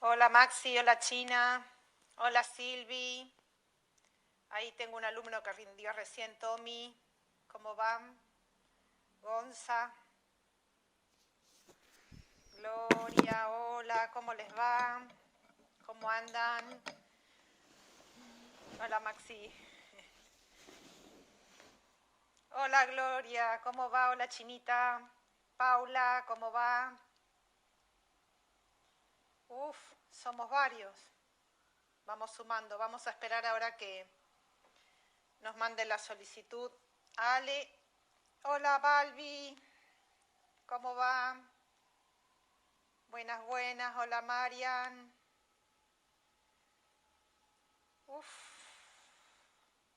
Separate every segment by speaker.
Speaker 1: Hola Maxi, hola China, hola Silvi. Ahí tengo un alumno que rindió recién, Tommy. ¿Cómo van? Gonza, Gloria, hola, ¿cómo les va? ¿Cómo andan? Hola Maxi. Hola Gloria, ¿cómo va? Hola Chinita. Paula, ¿cómo va? Uf, somos varios. Vamos sumando, vamos a esperar ahora que nos mande la solicitud. Ale, hola Balbi, ¿cómo va? Buenas, buenas, hola Marian. Uf,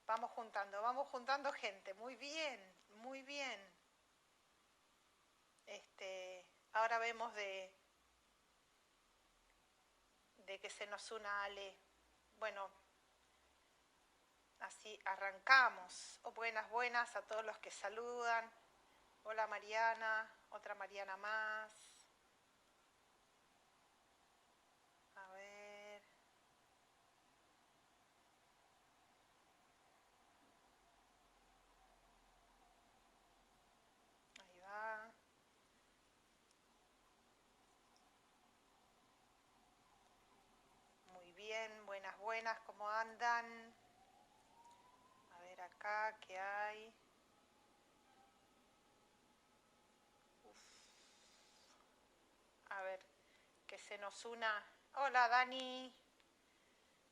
Speaker 1: vamos juntando gente, muy bien, muy bien. Ahora vemos de que se nos una Ale. Bueno, así arrancamos. Buenas, buenas a todos los que saludan. Hola Mariana, otra Mariana más. A ver. Ahí va. Muy bien, buenas, buenas, ¿cómo andan? A ver acá, ¿qué hay? Uf. A ver, que se nos una. Hola Dani,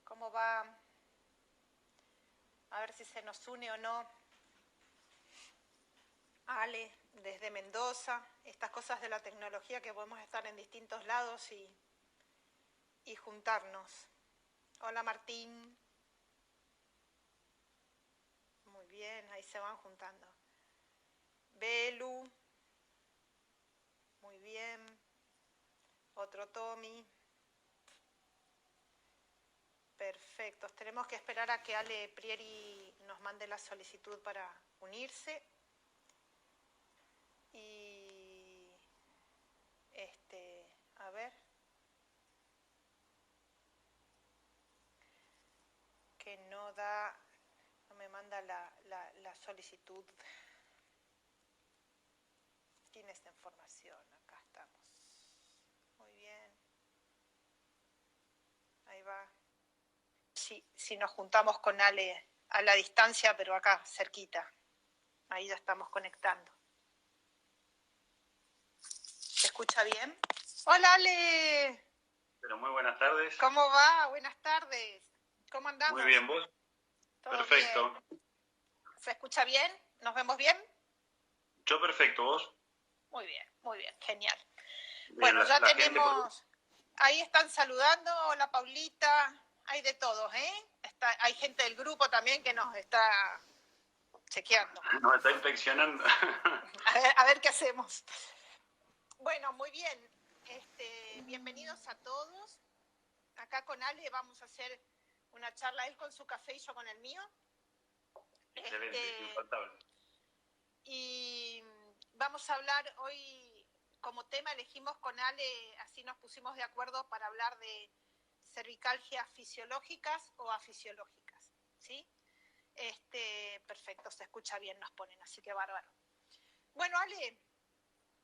Speaker 1: ¿cómo va? A ver si se nos une o no. Ale, desde Mendoza, estas cosas de la tecnología que podemos estar en distintos lados y juntarnos. Hola Martín. Muy bien, ahí se van juntando. Belu. Muy bien. Otro Tommy. Perfecto. Tenemos que esperar a que Ale Prieri nos mande la solicitud para unirse. Y a ver. Que no da, no me manda la solicitud. Tiene esta información, acá estamos. Muy bien. Ahí va. Si nos juntamos con Ale a la distancia, pero acá, cerquita. Ahí ya estamos conectando. ¿Se escucha bien? ¡Hola, Ale!
Speaker 2: Pero muy buenas tardes.
Speaker 1: ¿Cómo va? Buenas tardes. ¿Cómo andamos?
Speaker 2: Muy bien, ¿vos?
Speaker 1: ¿Todo
Speaker 2: Perfecto.
Speaker 1: bien? ¿Se escucha bien? ¿Nos vemos bien?
Speaker 2: Yo perfecto, ¿vos?
Speaker 1: Muy bien, genial.
Speaker 2: Bien,
Speaker 1: Bueno, ya
Speaker 2: la
Speaker 1: tenemos... Ahí están saludando, hola Paulita, hay de todos, ¿eh? Hay gente del grupo también que nos está chequeando.
Speaker 2: Nos está inspeccionando.
Speaker 1: A ver qué hacemos. Bueno, muy bien. Bienvenidos a todos. Acá con Ale vamos a hacer una charla, él con su café y yo con el mío.
Speaker 2: Excelente, infaltable.
Speaker 1: Y vamos a hablar hoy, como tema elegimos con Ale, así nos pusimos de acuerdo para hablar de cervicalgias fisiológicas o afisiológicas, ¿sí? Perfecto, se escucha bien, nos ponen, así que bárbaro. Bueno, Ale,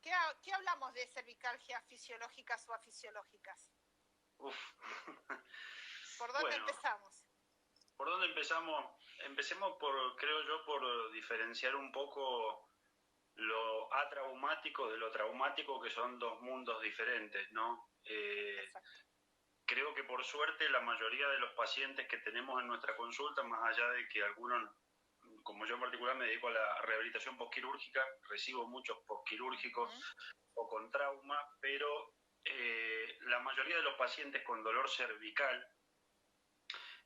Speaker 1: ¿qué hablamos de cervicalgias fisiológicas o afisiológicas?
Speaker 2: Uf.
Speaker 1: ¿Por dónde empezamos?
Speaker 2: ¿Por dónde empezamos? Empecemos creo yo, por diferenciar un poco lo atraumático de lo traumático, que son dos mundos diferentes, ¿no? Creo que por suerte la mayoría de los pacientes que tenemos en nuestra consulta, más allá de que algunos, como yo en particular me dedico a la rehabilitación postquirúrgica, recibo muchos postquirúrgicos o con trauma, pero la mayoría de los pacientes con dolor cervical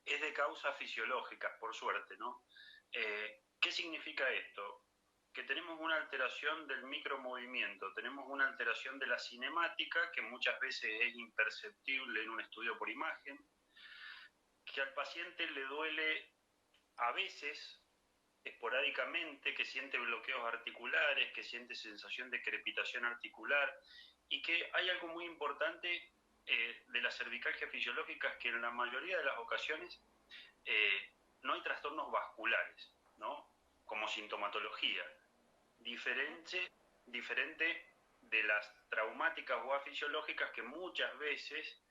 Speaker 2: es de causas fisiológicas, por suerte, ¿no? ¿Qué significa esto? Que tenemos una alteración del micromovimiento, tenemos una alteración de la cinemática que muchas veces es imperceptible en un estudio por imagen, que al paciente le duele a veces, esporádicamente, que siente bloqueos articulares, que siente sensación de crepitación articular, y que hay algo muy importante de la cervicalgia fisiológica es que en la mayoría de las ocasiones no hay trastornos vasculares, ¿no? Como sintomatología, diferente de las traumáticas o afisiológicas que muchas veces,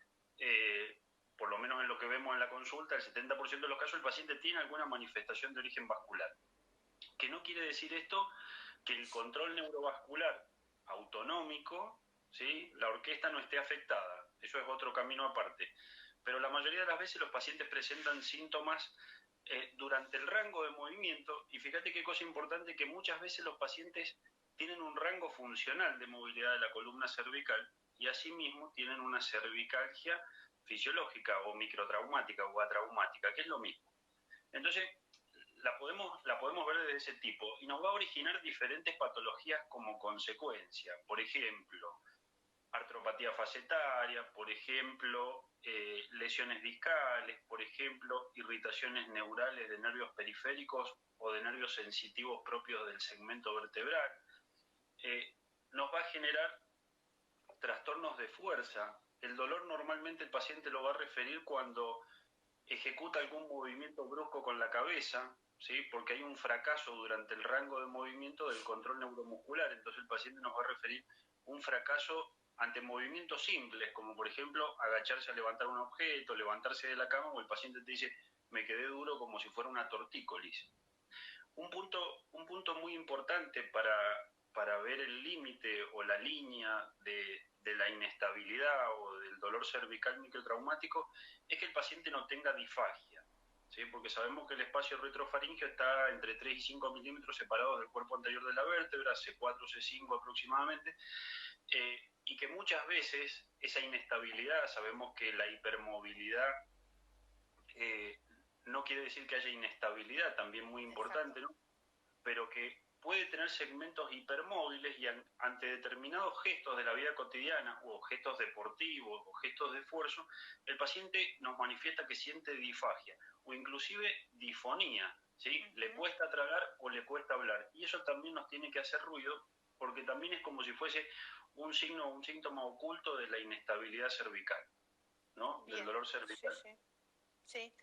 Speaker 2: por lo menos en lo que vemos en la consulta, el 70% de los casos el paciente tiene alguna manifestación de origen vascular. Que no quiere decir esto que el control neurovascular autonómico, ¿sí?, la orquesta no esté afectada, eso es otro camino aparte. Pero la mayoría de las veces los pacientes presentan síntomas durante el rango de movimiento, y fíjate qué cosa importante, que muchas veces los pacientes tienen un rango funcional de movilidad de la columna cervical y asimismo tienen una cervicalgia fisiológica o microtraumática o atraumática, que es lo mismo. Entonces, la podemos ver de ese tipo y nos va a originar diferentes patologías como consecuencia. Por ejemplo, artropatía facetaria, por ejemplo, lesiones discales, por ejemplo, irritaciones neurales de nervios periféricos o de nervios sensitivos propios del segmento vertebral. Nos va a generar trastornos de fuerza. El dolor normalmente el paciente lo va a referir cuando ejecuta algún movimiento brusco con la cabeza, ¿sí?, porque hay un fracaso durante el rango de movimiento del control neuromuscular. Entonces el paciente nos va a referir un fracaso ante movimientos simples, como por ejemplo agacharse a levantar un objeto, levantarse de la cama, o el paciente te dice, me quedé duro como si fuera una tortícolis. Un punto muy importante para ver el límite o la línea de la inestabilidad o del dolor cervical microtraumático es que el paciente no tenga disfagia, ¿sí?, porque sabemos que el espacio retrofaríngeo está entre 3 y 5 milímetros separados del cuerpo anterior de la vértebra, C4, C5 aproximadamente, y que muchas veces esa inestabilidad, sabemos que la hipermovilidad no quiere decir que haya inestabilidad, también muy importante, ¿no?, pero que puede tener segmentos hipermóviles y ante determinados gestos de la vida cotidiana o gestos deportivos o gestos de esfuerzo, el paciente nos manifiesta que siente disfagia o inclusive disfonía, ¿sí? Le cuesta tragar o le cuesta hablar, y eso también nos tiene que hacer ruido, porque también es como si fuese un signo o un síntoma oculto de la inestabilidad cervical, ¿no? Bien. Del dolor cervical.
Speaker 1: Sí.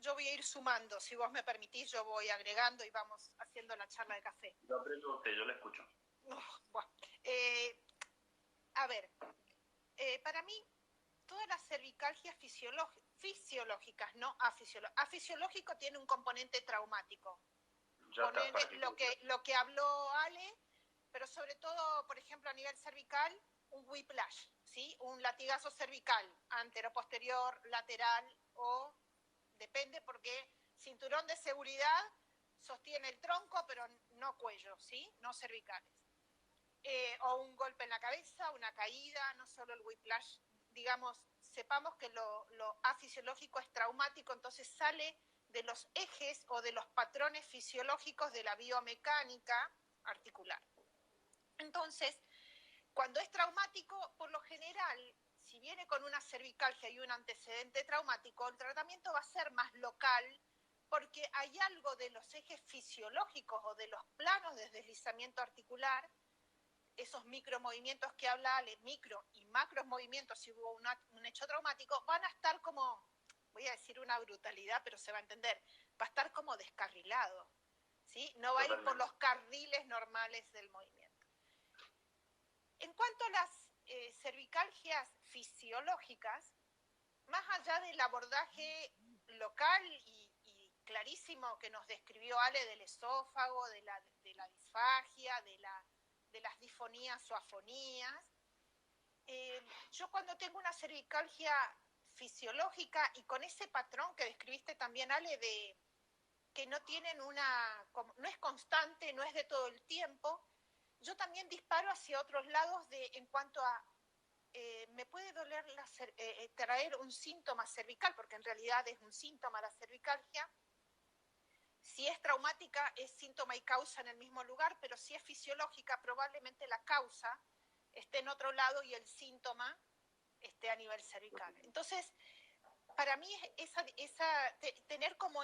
Speaker 1: Yo voy a ir sumando, si vos me permitís, yo voy agregando y vamos haciendo la charla de café.
Speaker 2: Yo aprendo usted, yo la escucho.
Speaker 1: Bueno. A ver, para mí, todas las cervicalgias fisiológicas, no afisiológico tiene un componente traumático. Lo que habló Ale, pero sobre todo, por ejemplo, a nivel cervical, un whiplash, ¿sí? Un latigazo cervical, antero-posterior, lateral, o depende, porque cinturón de seguridad sostiene el tronco, pero no cuello, ¿sí? No cervicales. O un golpe en la cabeza, una caída, no solo el whiplash. Digamos, sepamos que lo afisiológico es traumático, entonces sale de los ejes o de los patrones fisiológicos de la biomecánica articular. Entonces, cuando es traumático, por lo general, si viene con una cervicalgia y un antecedente traumático, el tratamiento va a ser más local, porque hay algo de los ejes fisiológicos o de los planos de deslizamiento articular, esos micromovimientos que habla Ale, micro y macros movimientos, si hubo un hecho traumático, van a estar como, voy a decir una brutalidad, pero se va a entender, va a estar como descarrilado, ¿sí? No va a ir por los carriles normales del movimiento. En cuanto a las cervicalgias fisiológicas, más allá del abordaje local y clarísimo que nos describió Ale del esófago, de la disfagia, de las disfonías o afonías, yo cuando tengo una cervicalgia fisiológica y con ese patrón que describiste también, Ale, de que no tienen no es constante, no es de todo el tiempo, yo también disparo hacia otros lados en cuanto a me puede doler traer un síntoma cervical, porque en realidad es un síntoma la cervicalgia. Si es traumática, es síntoma y causa en el mismo lugar, pero si es fisiológica, probablemente la causa esté en otro lado y el síntoma esté a nivel cervical. Entonces, para mí, tener como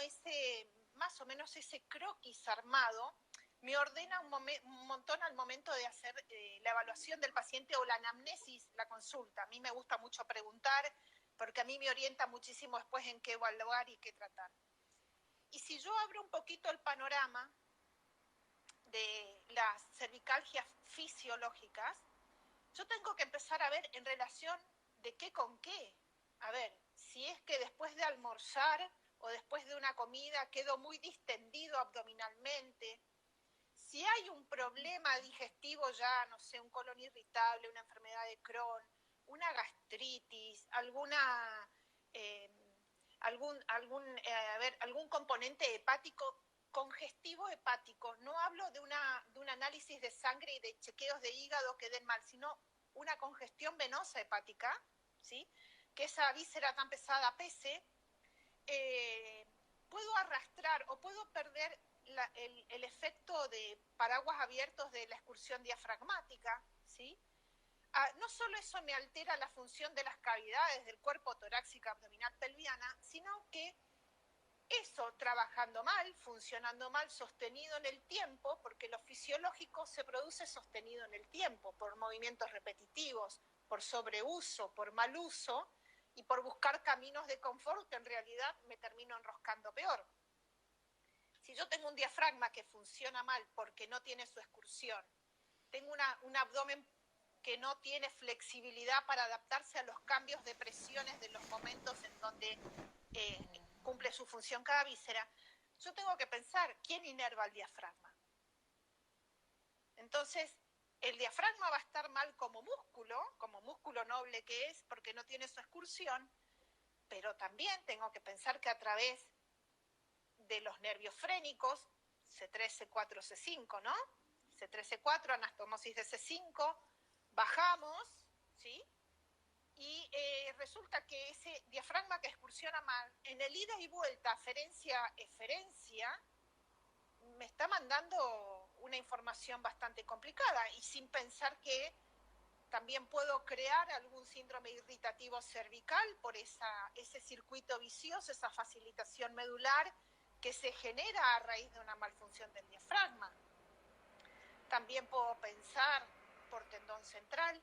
Speaker 1: más o menos ese croquis armado, me ordena un montón al momento de hacer la evaluación del paciente o la anamnesis, la consulta. A mí me gusta mucho preguntar, porque a mí me orienta muchísimo después en qué evaluar y qué tratar. Y si yo abro un poquito el panorama de las cervicalgias fisiológicas, yo tengo que empezar a ver en relación de qué con qué. A ver, si es que después de almorzar o después de una comida quedo muy distendido abdominalmente, si hay un problema digestivo ya, no sé, un colon irritable, una enfermedad de Crohn, una gastritis, algún componente hepático, congestivo hepático. No hablo de un análisis de sangre y de chequeos de hígado que den mal, sino una congestión venosa hepática, ¿sí? Que esa víscera tan pesada pese, puedo arrastrar o puedo perder el efecto de paraguas abiertos de la excursión diafragmática, ¿sí? No solo eso me altera la función de las cavidades del cuerpo torácica, abdominal, pelviana, sino que eso trabajando mal, funcionando mal, sostenido en el tiempo, porque lo fisiológico se produce sostenido en el tiempo, por movimientos repetitivos, por sobreuso, por mal uso y por buscar caminos de confort que en realidad me termino enroscando peor. Si yo tengo un diafragma que funciona mal porque no tiene su excursión, tengo un abdomen que no tiene flexibilidad para adaptarse a los cambios de presiones de los momentos en donde cumple su función cada víscera, yo tengo que pensar, ¿quién inerva el diafragma? Entonces, el diafragma va a estar mal como músculo noble que es, porque no tiene su excursión, pero también tengo que pensar que a través de los nervios frénicos, C3, C4, C5, ¿no? C3, C4, anastomosis de C5, bajamos, ¿sí? Y resulta que ese diafragma que excursiona mal, en el ida y vuelta, aferencia-eferencia, me está mandando una información bastante complicada y sin pensar que también puedo crear algún síndrome irritativo cervical por ese circuito vicioso, esa facilitación medular que se genera a raíz de una malfunción del diafragma. También puedo pensar por tendón central,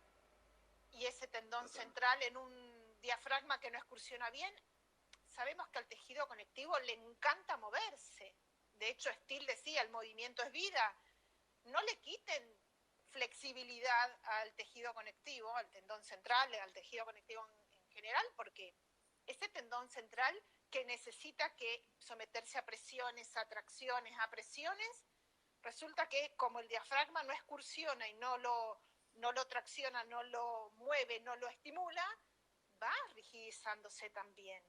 Speaker 1: y ese tendón central en un diafragma que no excursiona bien. Sabemos que al tejido conectivo le encanta moverse. De hecho, Steele decía, el movimiento es vida. No le quiten flexibilidad al tejido conectivo, al tendón central, al tejido conectivo en general, porque ese tendón central que necesita que someterse a presiones, a tracciones, a presiones, resulta que como el diafragma no excursiona y no lo tracciona, no lo mueve, no lo estimula, va rigidizándose también.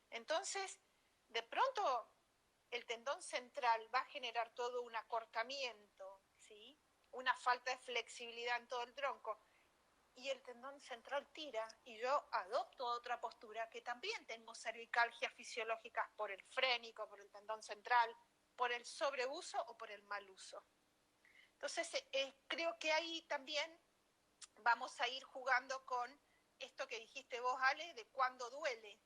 Speaker 1: Entonces, de pronto, el tendón central va a generar todo un acortamiento, ¿sí? Una falta de flexibilidad en todo el tronco. Y el tendón central tira y yo adopto otra postura que también tengo cervicalgias fisiológicas por el frénico, por el tendón central, por el sobreuso o por el mal uso. Entonces, creo que ahí también vamos a ir jugando con esto que dijiste vos, Ale, de cuándo duele,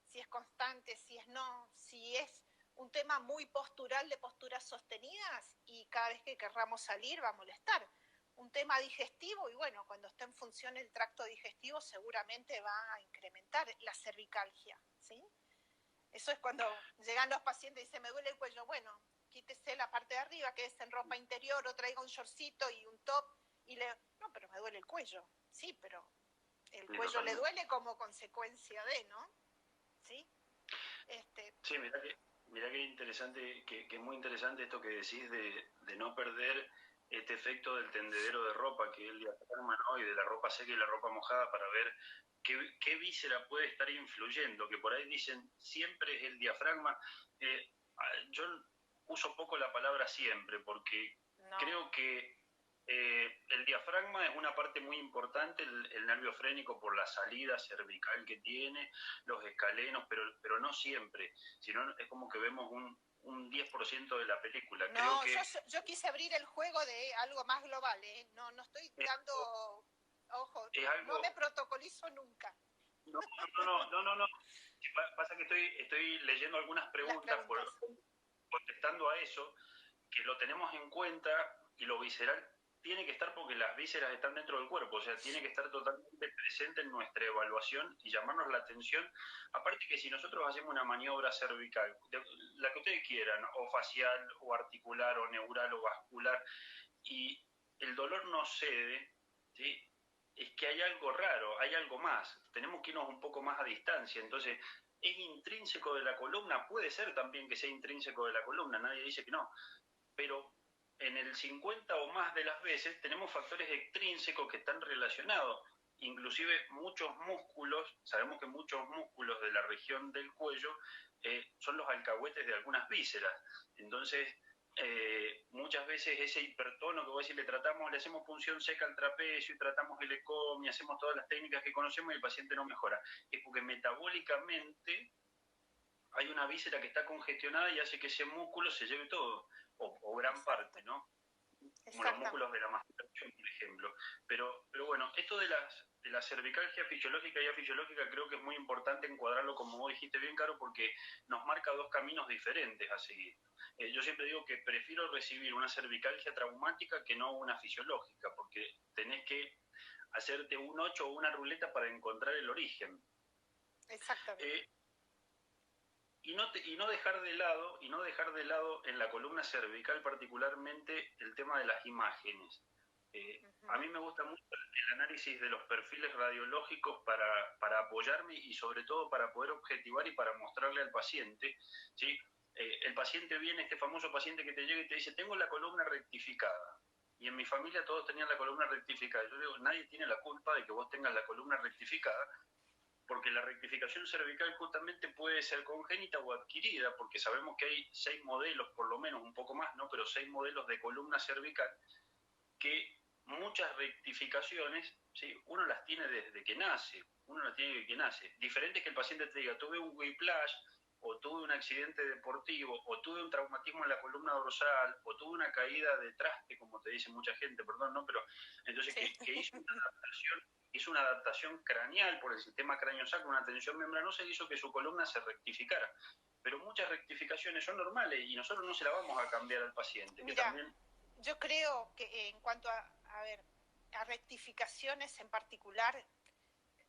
Speaker 1: si es constante, si es no, si es un tema muy postural de posturas sostenidas y cada vez que querramos salir va a molestar. Un tema digestivo y bueno, cuando está en función el tracto digestivo seguramente va a incrementar la cervicalgia, ¿sí? Eso es cuando llegan los pacientes y dicen, me duele el cuello. Bueno, quítese la parte de arriba, quédese en ropa interior o traiga un shortcito y un top y no, pero me duele el cuello. Sí, pero el cuello le duele como consecuencia de, ¿no? ¿Sí?
Speaker 2: Sí, mirá que interesante, que es muy interesante esto que decís de no perder este efecto del tendedero de ropa, que es el diafragma, ¿no? Y de la ropa seca y la ropa mojada para ver qué víscera puede estar influyendo, que por ahí dicen siempre es el diafragma. Yo uso poco la palabra siempre, porque creo que el diafragma es una parte muy importante, el nervio frénico por la salida cervical que tiene, los escalenos, pero no siempre, sino es como que vemos un 10% de la película.
Speaker 1: No, creo que yo quise abrir el juego de algo más global, ¿eh? No estoy dando, ojo, no me protocolizo nunca.
Speaker 2: No. Pasa que estoy leyendo algunas preguntas. Contestando a eso, que lo tenemos en cuenta y lo visceral tiene que estar porque las vísceras están dentro del cuerpo, o sea, tiene que estar totalmente presente en nuestra evaluación y llamarnos la atención. Aparte que si nosotros hacemos una maniobra cervical, la que ustedes quieran, o facial, o articular, o neural, o vascular, y el dolor no cede, ¿sí? Es que hay algo raro, hay algo más, tenemos que irnos un poco más a distancia, entonces es intrínseco de la columna, puede ser también que sea intrínseco de la columna, nadie dice que no, pero en el 50 o más de las veces tenemos factores extrínsecos que están relacionados, inclusive muchos músculos, sabemos que muchos músculos de la región del cuello son los alcahuetes de algunas vísceras, entonces muchas veces ese hipertono que vos decís, le hacemos punción seca al trapecio y tratamos el ECOM y hacemos todas las técnicas que conocemos y el paciente no mejora, es porque metabólicamente hay una víscera que está congestionada y hace que ese músculo se lleve todo, o gran parte, ¿no? Como los músculos de la masturbación, por ejemplo. Pero bueno, esto de la cervicalgia fisiológica y afisiológica creo que es muy importante encuadrarlo, como vos dijiste bien, Caro, porque nos marca dos caminos diferentes a seguir. Yo siempre digo que prefiero recibir una cervicalgia traumática que no una fisiológica, porque tenés que hacerte un 8 o una ruleta para encontrar el origen.
Speaker 1: Exactamente.
Speaker 2: Y no dejar de lado en la columna cervical particularmente el tema de las imágenes. A mí me gusta mucho el análisis de los perfiles radiológicos para apoyarme y sobre todo para poder objetivar y para mostrarle al paciente, ¿sí? El paciente viene, este famoso paciente que te llega y te dice, tengo la columna rectificada. Y en mi familia todos tenían la columna rectificada. Yo digo, nadie tiene la culpa de que vos tengas la columna rectificada, porque la rectificación cervical justamente puede ser congénita o adquirida, porque sabemos que hay 6 modelos, por lo menos un poco más, ¿no? Pero 6 modelos de columna cervical que muchas rectificaciones, ¿sí? Uno las tiene desde que nace, Diferente es que el paciente te diga, tuve un whiplash, o tuve un accidente deportivo, o tuve un traumatismo en la columna dorsal, o tuve una caída de traste, como te dice mucha gente, perdón, ¿no? Pero entonces sí. que hizo una adaptación craneal por el sistema cráneo-sacro, una tensión membranosa, y hizo que su columna se rectificara. Pero muchas rectificaciones son normales y nosotros no se la vamos a cambiar al paciente.
Speaker 1: Mira,
Speaker 2: que también...
Speaker 1: yo creo que en cuanto a rectificaciones en particular,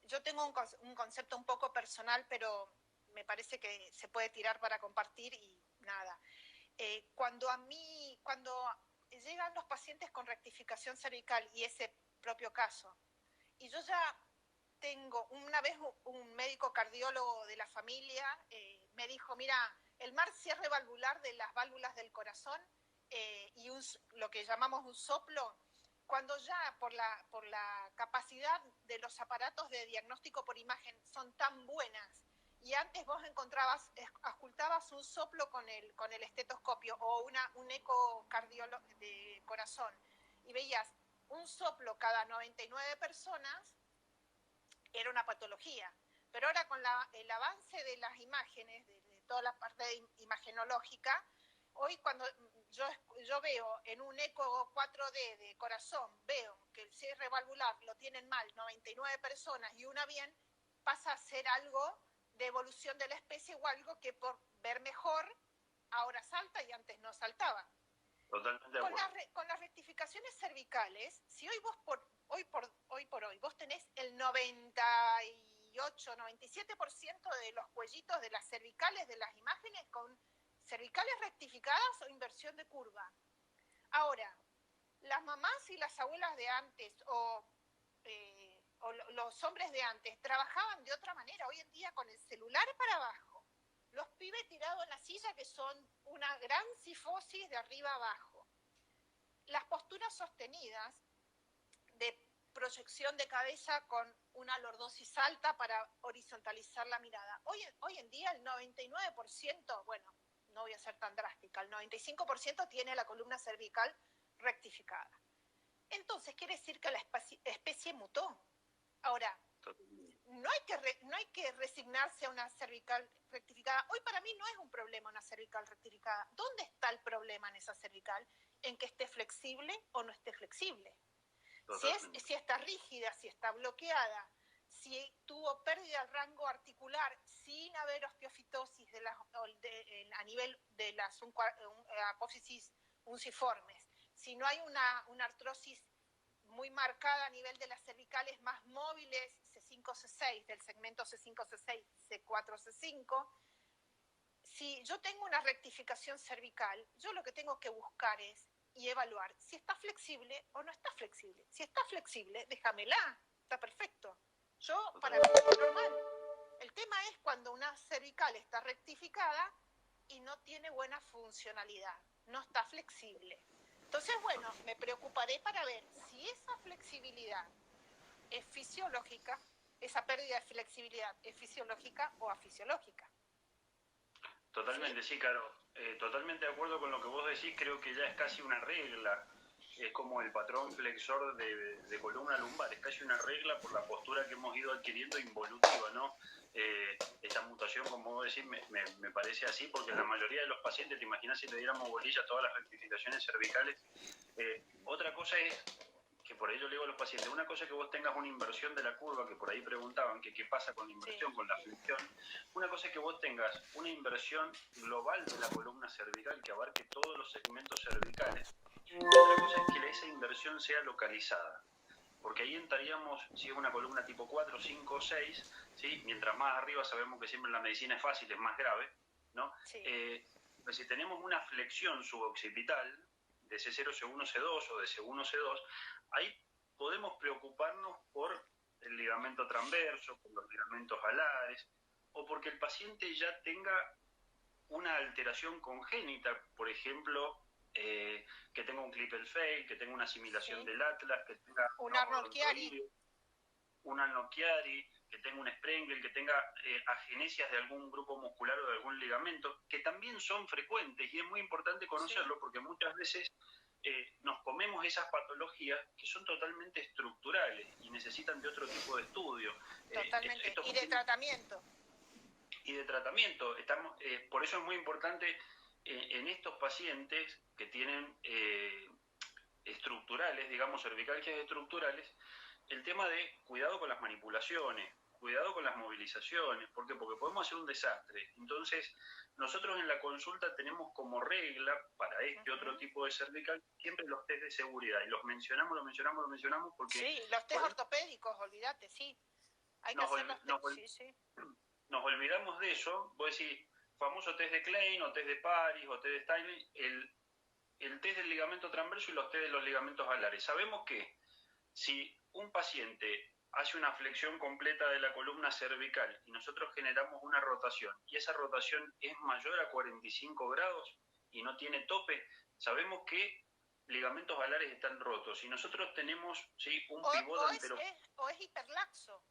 Speaker 1: yo tengo un concepto un poco personal, pero me parece que se puede tirar para compartir y nada. Cuando llegan los pacientes con rectificación cervical y ese propio caso, y yo ya tengo, una vez un médico cardiólogo de la familia me dijo, mira, el mal cierre valvular de las válvulas del corazón y lo que llamamos un soplo, cuando ya por la capacidad de los aparatos de diagnóstico por imagen son tan buenas, y antes vos auscultabas un soplo con el estetoscopio o un eco de corazón, y veías un soplo cada 99 personas, era una patología. Pero ahora con el avance de las imágenes, de toda la parte imagenológica, hoy cuando yo veo en un eco 4D de corazón, veo que el cierre valvular lo tienen mal 99 personas y una bien, pasa a ser algo de evolución de la especie o algo que por ver mejor ahora salta y antes no saltaba.
Speaker 2: Totalmente
Speaker 1: con las rectificaciones cervicales, si hoy por hoy vos tenés el 98, 97% de los cuellitos de las cervicales de las imágenes con cervicales rectificadas o inversión de curva. Ahora, las mamás y las abuelas de antes o los hombres de antes trabajaban de otra manera. Hoy en día con el celular para abajo, los pibes tirados en la silla que son una gran cifosis de arriba abajo. Las posturas sostenidas de proyección de cabeza con una lordosis alta para horizontalizar la mirada. Hoy en día el 99%, bueno, no voy a ser tan drástica, el 95% tiene la columna cervical rectificada. Entonces quiere decir que la especie mutó. Ahora, no hay que resignarse a una cervical rectificada. Hoy para mí no es un problema una cervical rectificada. ¿Dónde está el problema en esa cervical? En que esté flexible o no esté flexible. Si está rígida, si está bloqueada, si tuvo pérdida del rango articular sin haber osteofitosis a nivel de las apófisis unciformes. Si no hay una artrosis muy marcada a nivel de las cervicales más móviles, C5, C6, del segmento C5, C6, C4, C5, si yo tengo una rectificación cervical, yo lo que tengo que buscar es y evaluar si está flexible o no está flexible. Si está flexible, déjamela, está perfecto. Yo, para mí, es normal. El tema es cuando una cervical está rectificada y no tiene buena funcionalidad, no está flexible. Entonces, bueno, me preocuparé para ver si esa flexibilidad es fisiológica, esa pérdida de flexibilidad es fisiológica o afisiológica.
Speaker 2: Totalmente, sí, claro. Totalmente de acuerdo con lo que vos decís, creo que ya es casi una regla. Es como el patrón flexor de columna lumbar, es casi una regla por la postura que hemos ido adquiriendo involutiva, ¿no? Esta mutación, como vos decís, me parece así, porque la mayoría de los pacientes, te imaginas si le diéramos bolilla a todas las rectificaciones cervicales. Otra cosa es que por ello le digo a los pacientes, una cosa es que vos tengas una inversión de la curva, que por ahí preguntaban que qué pasa con la inversión, con la flexión. Una cosa es que vos tengas una inversión global de la columna cervical que abarque todos los segmentos cervicales. Y otra cosa es que esa inversión sea localizada. Porque ahí entraríamos, si es una columna tipo 4, 5 o 6, ¿sí? Mientras más arriba sabemos que siempre la medicina es fácil, es más grave, ¿no?
Speaker 1: Sí.
Speaker 2: Pues si tenemos una flexión suboccipital de C0, C1, C2 o de C1, C2, ahí podemos preocuparnos por el ligamento transverso, por los ligamentos alares, o porque el paciente ya tenga una alteración congénita, por ejemplo, que tenga un Klippel-Feil, que tenga una asimilación del atlas, que tenga
Speaker 1: un Arnold-Chiari,
Speaker 2: que tenga un Sprengel, que tenga agenesias de algún grupo muscular o de algún ligamento, que también son frecuentes y es muy importante conocerlo porque muchas veces nos comemos esas patologías que son totalmente estructurales y necesitan de otro tipo de estudio.
Speaker 1: Totalmente, y de tratamiento.
Speaker 2: Y de tratamiento. Por eso es muy importante en estos pacientes que tienen estructurales, digamos, cervicalgias estructurales, el tema de cuidado con las manipulaciones, cuidado con las movilizaciones. ¿Por qué? Porque podemos hacer un desastre. Entonces, nosotros en la consulta tenemos como regla para este otro tipo de cervical siempre los test de seguridad. Y los mencionamos porque...
Speaker 1: Sí, los test ortopédicos, olvídate, sí. Hay que hacer los test, sí.
Speaker 2: Nos olvidamos de eso. Vos decís, famoso test de Klein, o test de Paris, o test de Steinley, el test del ligamento transverso y los test de los ligamentos alares. Sabemos que si un paciente hace una flexión completa de la columna cervical y nosotros generamos una rotación y esa rotación es mayor a 45 grados y no tiene tope, sabemos que ligamentos alares están rotos. Y nosotros tenemos un pivot antero...
Speaker 1: O es hiperlaxo.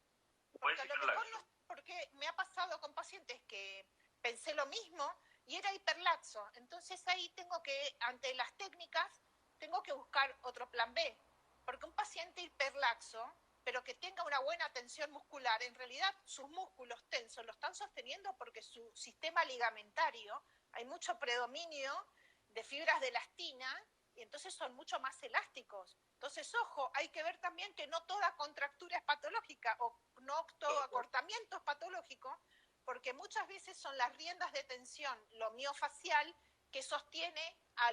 Speaker 1: Porque a lo mejor no, porque me ha pasado con pacientes que pensé lo mismo y era hiperlaxo. Entonces ahí tengo que, ante las técnicas, tengo que buscar otro plan B. Porque un paciente hiperlaxo, pero que tenga una buena tensión muscular, en realidad sus músculos tensos lo están sosteniendo porque su sistema ligamentario, hay mucho predominio de fibras de elastina y entonces son mucho más elásticos. Entonces, ojo, hay que ver también que no toda contractura es patológica o no todo acortamiento es patológico, porque muchas veces son las riendas de tensión, lo miofacial, que sostiene a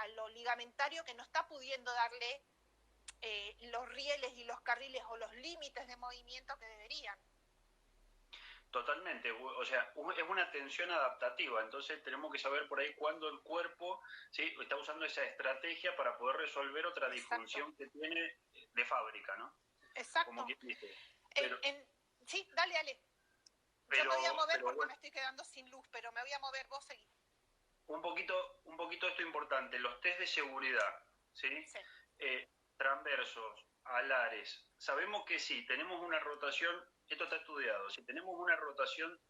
Speaker 1: lo ligamentario que no está pudiendo darle los rieles y los carriles o los límites de movimiento que deberían.
Speaker 2: Totalmente, o sea, es una tensión adaptativa, entonces tenemos que saber por ahí cuándo el cuerpo está usando esa estrategia para poder resolver otra disfunción que tiene de fábrica, ¿no?
Speaker 1: Exacto.
Speaker 2: Como quien dice.
Speaker 1: Sí, dale. Yo me voy a mover porque me estoy quedando sin luz, pero me voy a mover, vos seguís.
Speaker 2: Un poquito esto importante, los test de seguridad, ¿sí? Transversos, alares. Sabemos que sí, tenemos una rotación, esto está estudiado, si tenemos una rotación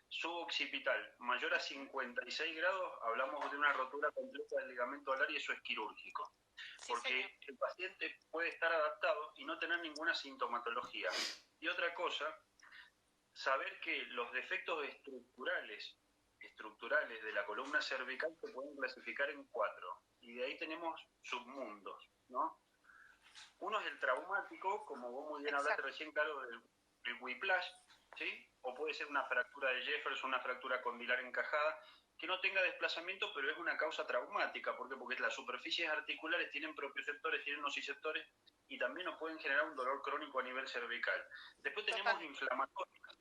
Speaker 2: suboccipital mayor a 56 grados, hablamos de una rotura completa del ligamento alar y eso es quirúrgico. Porque el paciente puede estar adaptado y no tener ninguna sintomatología. Y otra cosa, saber que los defectos estructurales de la columna cervical se pueden clasificar en 4. Y de ahí tenemos submundos, ¿no? Uno es el traumático, como vos muy bien hablaste recién, claro, del whiplash, ¿sí? O puede ser una fractura de Jefferson, una fractura condilar encajada, que no tenga desplazamiento, pero es una causa traumática. ¿Por qué? Porque las superficies articulares tienen propioceptores, tienen nociceptores, y también nos pueden generar un dolor crónico a nivel cervical. Después tenemos inflamatorias.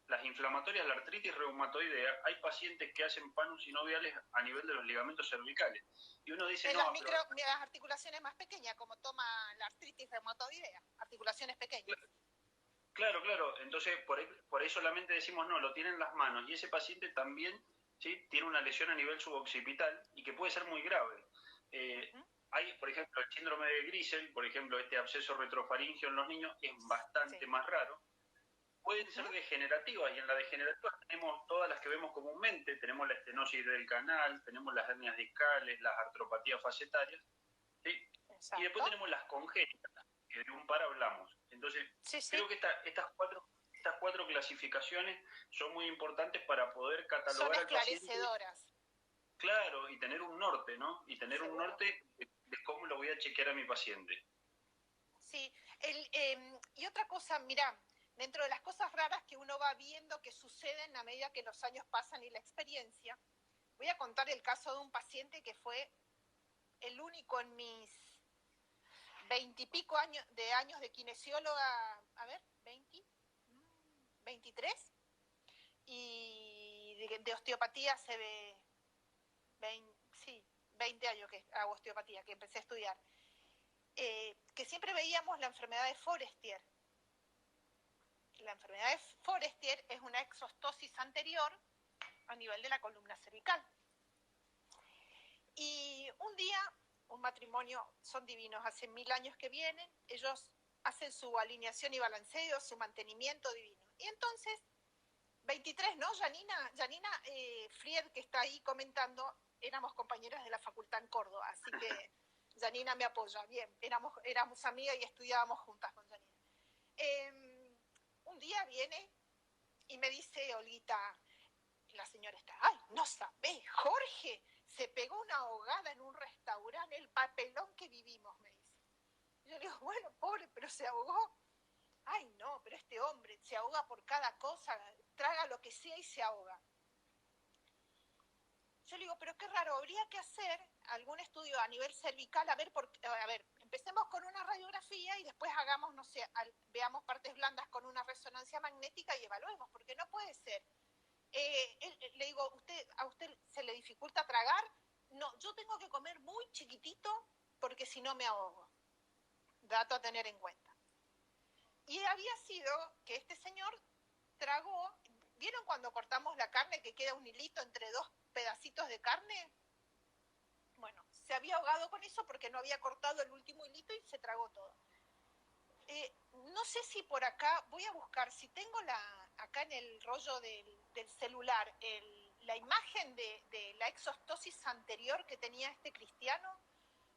Speaker 2: Las inflamatorias, la artritis reumatoidea, hay pacientes que hacen panus sinoviales a nivel de los ligamentos cervicales. Y uno dice,
Speaker 1: en las articulaciones más pequeñas, como toma la artritis reumatoidea, articulaciones pequeñas.
Speaker 2: Claro, claro. Entonces, por ahí solamente decimos, no, lo tiene en las manos. Y ese paciente también, ¿sí?, tiene una lesión a nivel suboccipital y que puede ser muy grave. Hay, por ejemplo, el síndrome de Grisel, por ejemplo, este absceso retrofaringeo en los niños es bastante más raro. Pueden ser degenerativas, y en la degenerativa tenemos todas las que vemos comúnmente. Tenemos la estenosis del canal, tenemos las hernias discales, las artropatías facetarias, ¿sí? Y después tenemos las congénitas, que de un par hablamos. Entonces, creo que estas cuatro clasificaciones son muy importantes para poder catalogar al paciente.
Speaker 1: Son esclarecedoras.
Speaker 2: Claro, y tener un norte, ¿no? Y tener un norte de cómo lo voy a chequear a mi paciente.
Speaker 1: Sí, y otra cosa, mirá, dentro de las cosas raras que uno va viendo que suceden a medida que los años pasan y la experiencia, voy a contar el caso de un paciente que fue el único en mis 20 y pico años de kinesióloga, a ver, 23, y de osteopatía se ve 20 años que hago osteopatía, que empecé a estudiar, que siempre veíamos la enfermedad de Forestier. La enfermedad de Forestier es una exostosis anterior a nivel de la columna cervical. Y un día, un matrimonio, son divinos, hace 1000 años que vienen, ellos hacen su alineación y balanceo, su mantenimiento divino. Y entonces, 23, ¿no? Janina Fried, que está ahí comentando, éramos compañeras de la facultad en Córdoba, así que Janina me apoya, bien, éramos amigas y estudiábamos juntas con Janina. Un día viene y me dice Olguita, la señora está, ¡ay, no sabés, Jorge! Se pegó una ahogada en un restaurante, el papelón que vivimos, me dice. Yo le digo, bueno, pobre, pero se ahogó. Ay, no, pero este hombre se ahoga por cada cosa, traga lo que sea y se ahoga. Yo le digo, pero qué raro, habría que hacer algún estudio a nivel cervical, a ver, empecemos con una radiografía y después hagamos, no sé, veamos partes blandas con una resonancia magnética y evaluemos, porque no puede ser. Le digo, ¿a usted se le dificulta tragar? No, yo tengo que comer muy chiquitito porque si no me ahogo. Dato a tener en cuenta. Y había sido que este señor tragó, ¿vieron cuando cortamos la carne que queda un hilito entre dos pedacitos de carne? Bueno, se había ahogado con eso porque no había cortado el último hilito y se tragó todo. No sé si por acá, voy a buscar, si tengo acá en el rollo del celular, la imagen de la exostosis anterior que tenía este cristiano.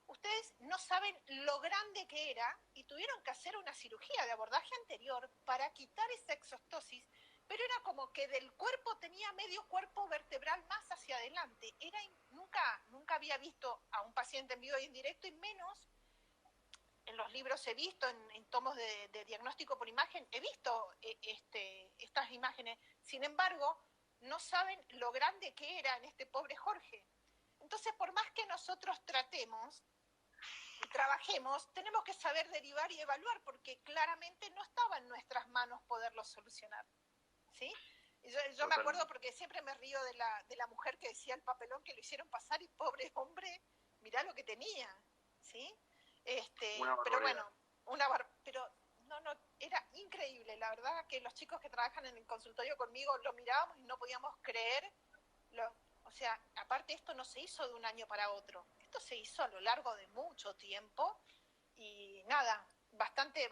Speaker 1: Ustedes no saben lo grande que era y tuvieron que hacer una cirugía de abordaje anterior para quitar esa exostosis, pero era como que del cuerpo tenía medio cuerpo vertebral más hacia adelante. Nunca había visto a un paciente en vivo y en directo, y menos en los libros he visto, en tomos de diagnóstico por imagen, he visto estas imágenes. Sin embargo, no saben lo grande que era en este pobre Jorge. Entonces, por más que nosotros tratemos y trabajemos, tenemos que saber derivar y evaluar, porque claramente no estaba en nuestras manos poderlo solucionar, ¿sí? Yo me acuerdo, porque siempre me río de la mujer que decía el papelón que le hicieron pasar, y pobre hombre, mirá lo que tenía, ¿sí? Pero bueno, pero no, era increíble, la verdad que los chicos que trabajan en el consultorio conmigo lo mirábamos y no podíamos creer, o sea, aparte esto no se hizo de un año para otro, esto se hizo a lo largo de mucho tiempo, y nada, bastante,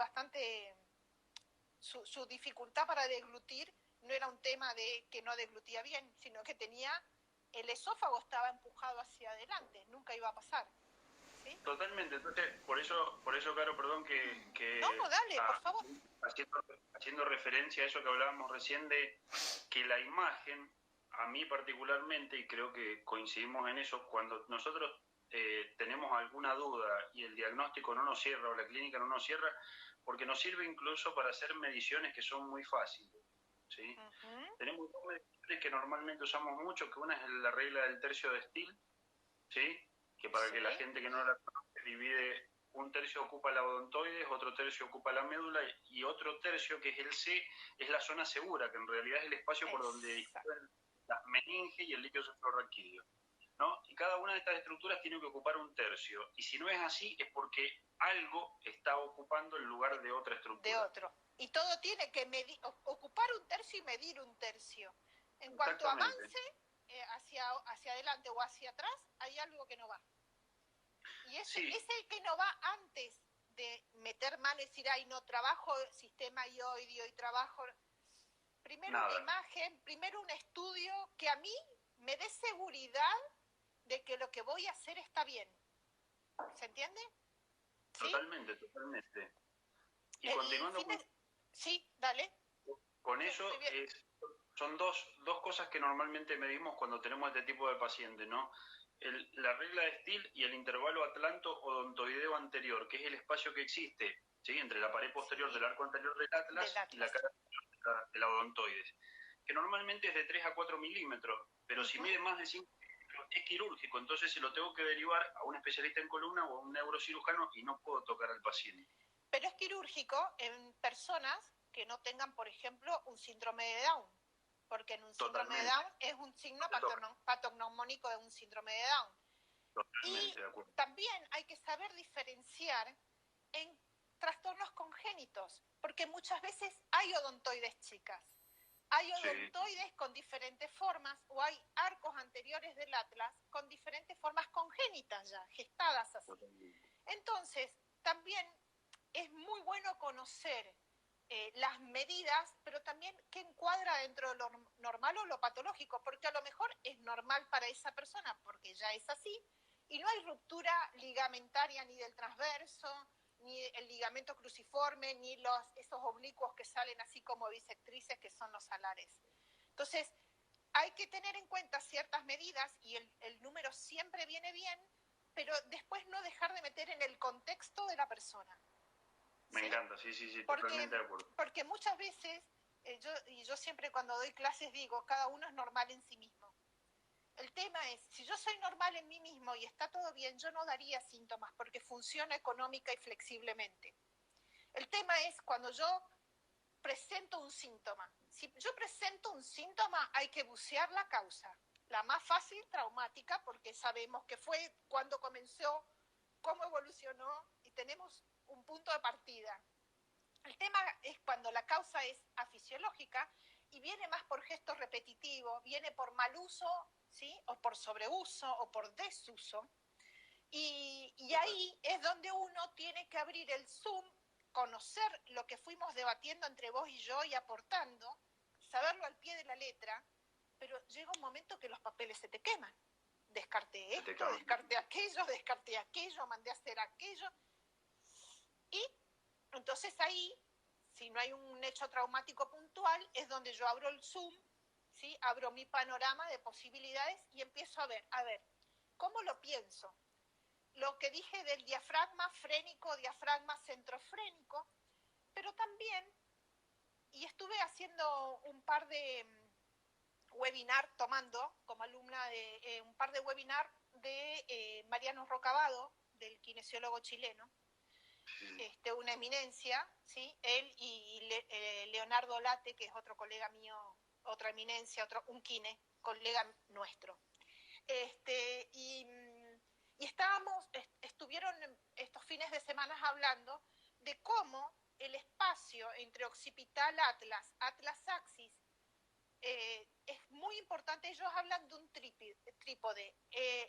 Speaker 1: su dificultad para deglutir no era un tema de que no deglutía bien, sino que el esófago estaba empujado hacia adelante, nunca iba a pasar. ¿Sí?
Speaker 2: Totalmente, entonces, por eso, Caro, perdón, que
Speaker 1: no, dale, por favor.
Speaker 2: Haciendo referencia a eso que hablábamos recién, de que la imagen, a mí particularmente, y creo que coincidimos en eso, cuando nosotros tenemos alguna duda y el diagnóstico no nos cierra o la clínica no nos cierra, porque nos sirve incluso para hacer mediciones que son muy fáciles. ¿sí? Tenemos dos mediciones que normalmente usamos mucho, que una es la regla del tercio de Steele, ¿sí? Que para que la gente que no la conoce divide, un tercio ocupa la odontoides, otro tercio ocupa la médula y otro tercio, que es el C, es la zona segura, que en realidad es el espacio por donde discurren las meninges y el líquido cefalorraquídeo, ¿no? Y cada una de estas estructuras tiene que ocupar un tercio. Y si no es así, es porque algo está ocupando el lugar de otra estructura.
Speaker 1: De otro. Y todo tiene que ocupar un tercio y medir un tercio. En cuanto avance hacia adelante o hacia atrás, hay algo que no va. Y ese que no va antes de meter mano y decir, ay, no, trabajo sistema ioidio y trabajo... Primero una imagen, primero un estudio que a mí me dé seguridad de que lo que voy a hacer está bien. ¿Se entiende?
Speaker 2: ¿Sí? Totalmente. Y continuando con...
Speaker 1: Sí, dale.
Speaker 2: Con eso son dos cosas que normalmente medimos cuando tenemos este tipo de pacientes, ¿no? La regla de Steele y el intervalo atlanto-odontoideo anterior, que es el espacio que existe, ¿sí? Entre la pared posterior del arco anterior del atlas y la cara de la odontoides, que normalmente es de 3 a 4 milímetros, pero si mide más de 5 milímetros es quirúrgico, entonces se lo tengo que derivar a un especialista en columna o a un neurocirujano y no puedo tocar al paciente.
Speaker 1: Pero es quirúrgico en personas que no tengan, por ejemplo, un síndrome de Down, porque en un síndrome de Down es un signo patognomónico de un síndrome de Down.
Speaker 2: Totalmente,
Speaker 1: y también hay que saber diferenciar en trastornos congénitos, porque muchas veces hay odontoides chicas, hay odontoides con diferentes formas, o hay arcos anteriores del atlas con diferentes formas congénitas ya, gestadas así. Entonces, también es muy bueno conocer las medidas, pero también qué encuadra dentro de lo normal o lo patológico, porque a lo mejor es normal para esa persona, porque ya es así, y no hay ruptura ligamentaria ni del transverso, ni el ligamento cruciforme, ni esos oblicuos que salen así como bisectrices, que son los alares. Entonces, hay que tener en cuenta ciertas medidas, y el número siempre viene bien, pero después no dejar de meter en el contexto de la persona.
Speaker 2: Me encanta, sí, totalmente de acuerdo.
Speaker 1: Porque muchas veces, yo siempre cuando doy clases digo, cada uno es normal en sí mismo. El tema es, si yo soy normal en mí mismo y está todo bien, yo no daría síntomas porque funciona económica y flexiblemente. El tema es cuando yo presento un síntoma. Si yo presento un síntoma, hay que bucear la causa. La más fácil, traumática, porque sabemos qué fue, cuándo comenzó, cómo evolucionó y tenemos un punto de partida. El tema es cuando la causa es afisiológica y viene más por gestos repetitivos, viene por mal uso, ¿sí? O por sobreuso o por desuso. Y ahí es donde uno tiene que abrir el Zoom, conocer lo que fuimos debatiendo entre vos y yo y aportando, saberlo al pie de la letra, pero llega un momento que los papeles se te queman. Descarté esto, descarté aquello, mandé a hacer aquello. Y entonces ahí, si no hay un hecho traumático puntual, es donde yo abro el Zoom, ¿sí? Abro mi panorama de posibilidades y empiezo a ver, ¿cómo lo pienso? Lo que dije del diafragma frénico, diafragma centrofrénico, pero también, y estuve haciendo un par de webinar, tomando como alumna de un par de webinar de Mariano Rocabado, del kinesiólogo chileno, una eminencia, ¿sí? Él y Leonardo Late, que es otro colega mío, otra eminencia, un kine, colega nuestro. Y estuvieron estos fines de semana hablando de cómo el espacio entre occipital atlas axis, es muy importante. Ellos hablan de un trípode,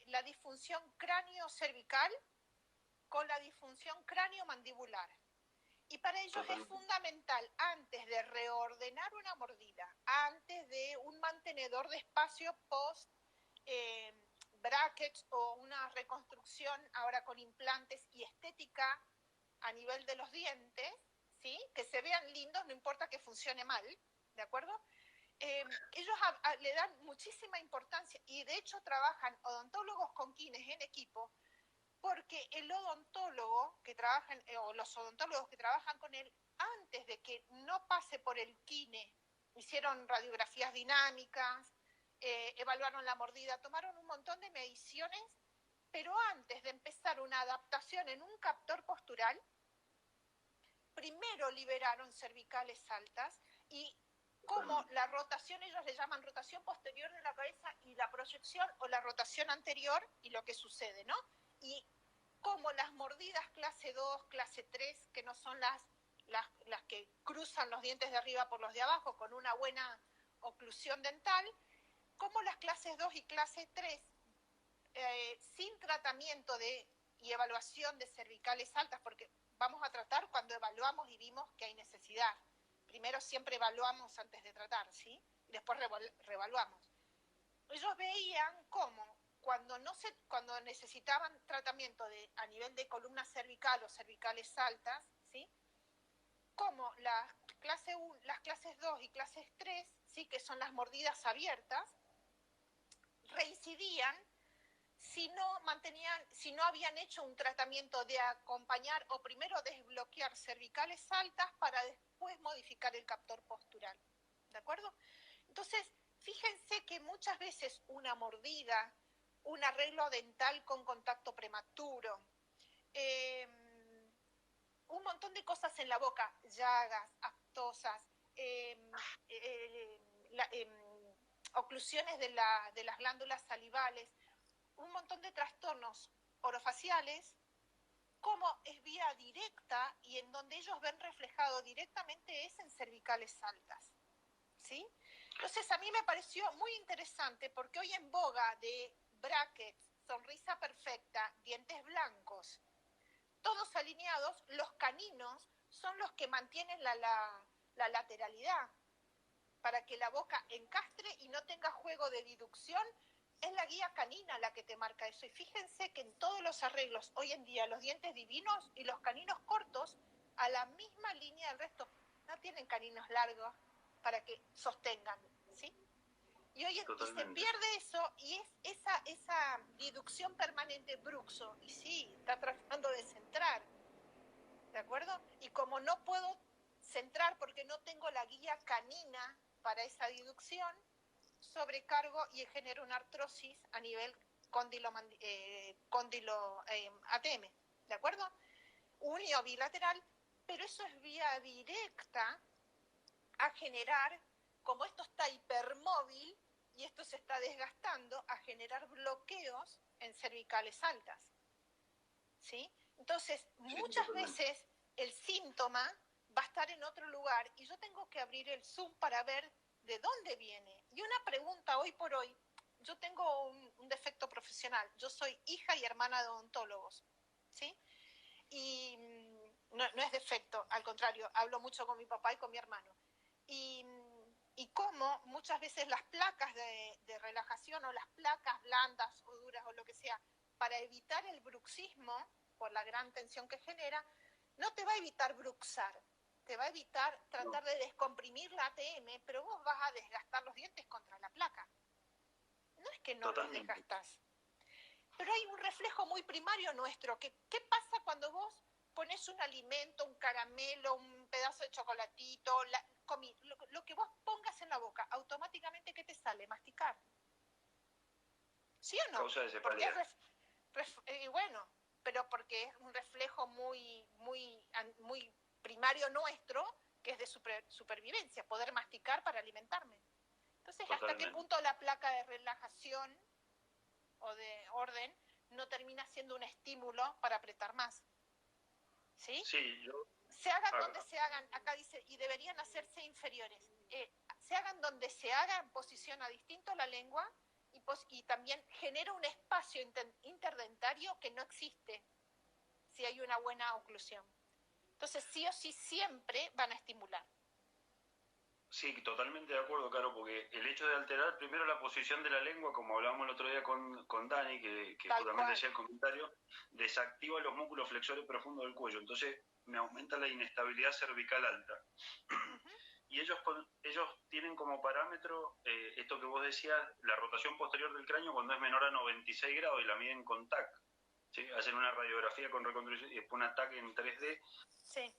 Speaker 1: la disfunción cráneo-cervical con la disfunción cráneo-mandibular. Y para ellos es fundamental, antes de reordenar una mordida, antes de un mantenedor de espacio post brackets o una reconstrucción ahora con implantes y estética a nivel de los dientes, ¿sí? Que se vean lindos, no importa que funcione mal, ¿de acuerdo? Ellos le dan muchísima importancia y de hecho trabajan odontólogos con kines en equipo, porque el odontólogo que trabaja, o los odontólogos que trabajan con él, antes de que no pase por el kine hicieron radiografías dinámicas, evaluaron la mordida, tomaron un montón de mediciones, pero antes de empezar una adaptación en un captor postural, primero liberaron cervicales altas y como la rotación, ellos le llaman rotación posterior de la cabeza y la proyección o la rotación anterior y lo que sucede, ¿no? Y como las mordidas clase 2, clase 3, que no son las que cruzan los dientes de arriba por los de abajo con una buena oclusión dental, como las clases 2 y clase 3, sin tratamiento y evaluación de cervicales altas, porque vamos a tratar cuando evaluamos y vimos que hay necesidad. Primero siempre evaluamos antes de tratar, ¿sí? Y después reevaluamos. Ellos veían cómo cuando necesitaban tratamiento a nivel de columna cervical o cervicales altas, ¿sí? Como las clases 2 y clases 3, ¿sí? Que son las mordidas abiertas, reincidían si no habían hecho un tratamiento de acompañar o primero desbloquear cervicales altas para después modificar el captor postural. ¿De acuerdo? Entonces, fíjense que muchas veces una mordida, un arreglo dental con contacto prematuro, un montón de cosas en la boca, llagas, aftosas, oclusiones de las glándulas salivales, un montón de trastornos orofaciales, como es vía directa y en donde ellos ven reflejado directamente es en cervicales altas, ¿sí? Entonces a mí me pareció muy interesante porque hoy en boga de brackets, sonrisa perfecta, dientes blancos, todos alineados, los caninos son los que mantienen la lateralidad para que la boca encastre y no tenga juego de diducción. Es la guía canina la que te marca eso. Y fíjense que en todos los arreglos, hoy en día, los dientes divinos y los caninos cortos, a la misma línea del resto, no tienen caninos largos para que sostengan, ¿sí? Y hoy se pierde eso y es esa diducción permanente, bruxo, y sí, está tratando de centrar, ¿de acuerdo? Y como no puedo centrar porque no tengo la guía canina para esa diducción, sobrecargo y genero una artrosis a nivel cóndilo ATM, ¿de acuerdo? Unio bilateral, pero eso es vía directa a generar, como esto está hipermóvil y esto se está desgastando, a generar bloqueos en cervicales altas, ¿sí? Entonces, muchas veces el síntoma va a estar en otro lugar y yo tengo que abrir el Zoom para ver de dónde viene. Y una pregunta hoy por hoy, yo tengo un defecto profesional, yo soy hija y hermana de odontólogos, ¿sí? Y no es defecto, al contrario, hablo mucho con mi papá y con mi hermano. Y como muchas veces las placas de relajación o las placas blandas o duras o lo que sea, para evitar el bruxismo, por la gran tensión que genera, no te va a evitar bruxar, te va a evitar tratar de descomprimir la ATM, pero vos vas a desgastar los dientes contra la placa. No es que no los desgastás. Pero hay un reflejo muy primario nuestro. ¿Qué pasa cuando vos pones un alimento, un caramelo, un pedazo de chocolatito, lo que vos pongas en la boca, automáticamente ¿qué te sale? Masticar. ¿Sí o no?
Speaker 2: Causa de
Speaker 1: porque
Speaker 2: cefalea.
Speaker 1: Bueno, pero porque es un reflejo muy primario nuestro, que es de supervivencia, poder masticar para alimentarme. Entonces, ¿hasta qué punto la placa de relajación o de orden no termina siendo un estímulo para apretar más? ¿Sí?
Speaker 2: Sí,
Speaker 1: se hagan donde se hagan, acá dice, y deberían hacerse inferiores. Se hagan donde se haga, en posición a distinto la lengua, y también genera un espacio interdentario que no existe si hay una buena oclusión. Entonces, sí o sí, siempre van a estimular.
Speaker 2: Sí, totalmente de acuerdo, Caro, porque el hecho de alterar primero la posición de la lengua, como hablábamos el otro día con Dani, que justamente decía el comentario, desactiva los músculos flexores profundos del cuello, entonces me aumenta la inestabilidad cervical alta. Y ellos tienen como parámetro esto que vos decías, la rotación posterior del cráneo cuando es menor a 96 grados y la miden con TAC. ¿Sí? Hacen una radiografía con reconstrucción y después un TAC en 3D.
Speaker 1: Sí.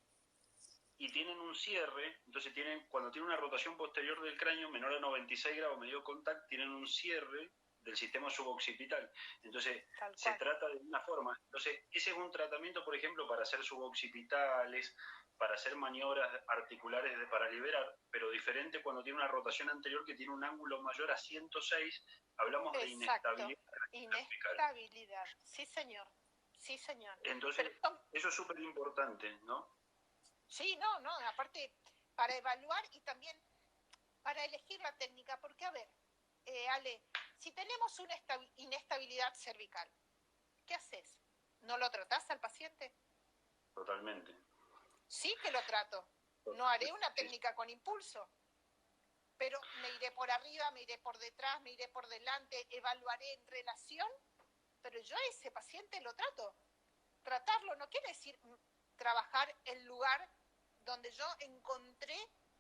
Speaker 2: y tienen un cierre, entonces cuando tienen una rotación posterior del cráneo menor a 96 grados medio contacto, tienen un cierre del sistema suboccipital. Entonces, se trata de una forma. Entonces, ese es un tratamiento, por ejemplo, para hacer suboccipitales, para hacer maniobras articulares para liberar, pero diferente cuando tiene una rotación anterior que tiene un ángulo mayor a 106, hablamos de inestabilidad.
Speaker 1: Inestabilidad, sí señor, sí señor.
Speaker 2: Entonces, eso es súper importante, ¿no?
Speaker 1: Sí, no, aparte para evaluar y también para elegir la técnica, porque a ver, Ale, si tenemos una inestabilidad cervical, ¿qué haces? ¿No lo tratás al paciente?
Speaker 2: Totalmente.
Speaker 1: Sí que lo trato. No haré una técnica con impulso, pero me iré por arriba, me iré por detrás, me iré por delante, evaluaré en relación, pero yo a ese paciente lo trato. Tratarlo no quiere decir trabajar el lugar donde yo encontré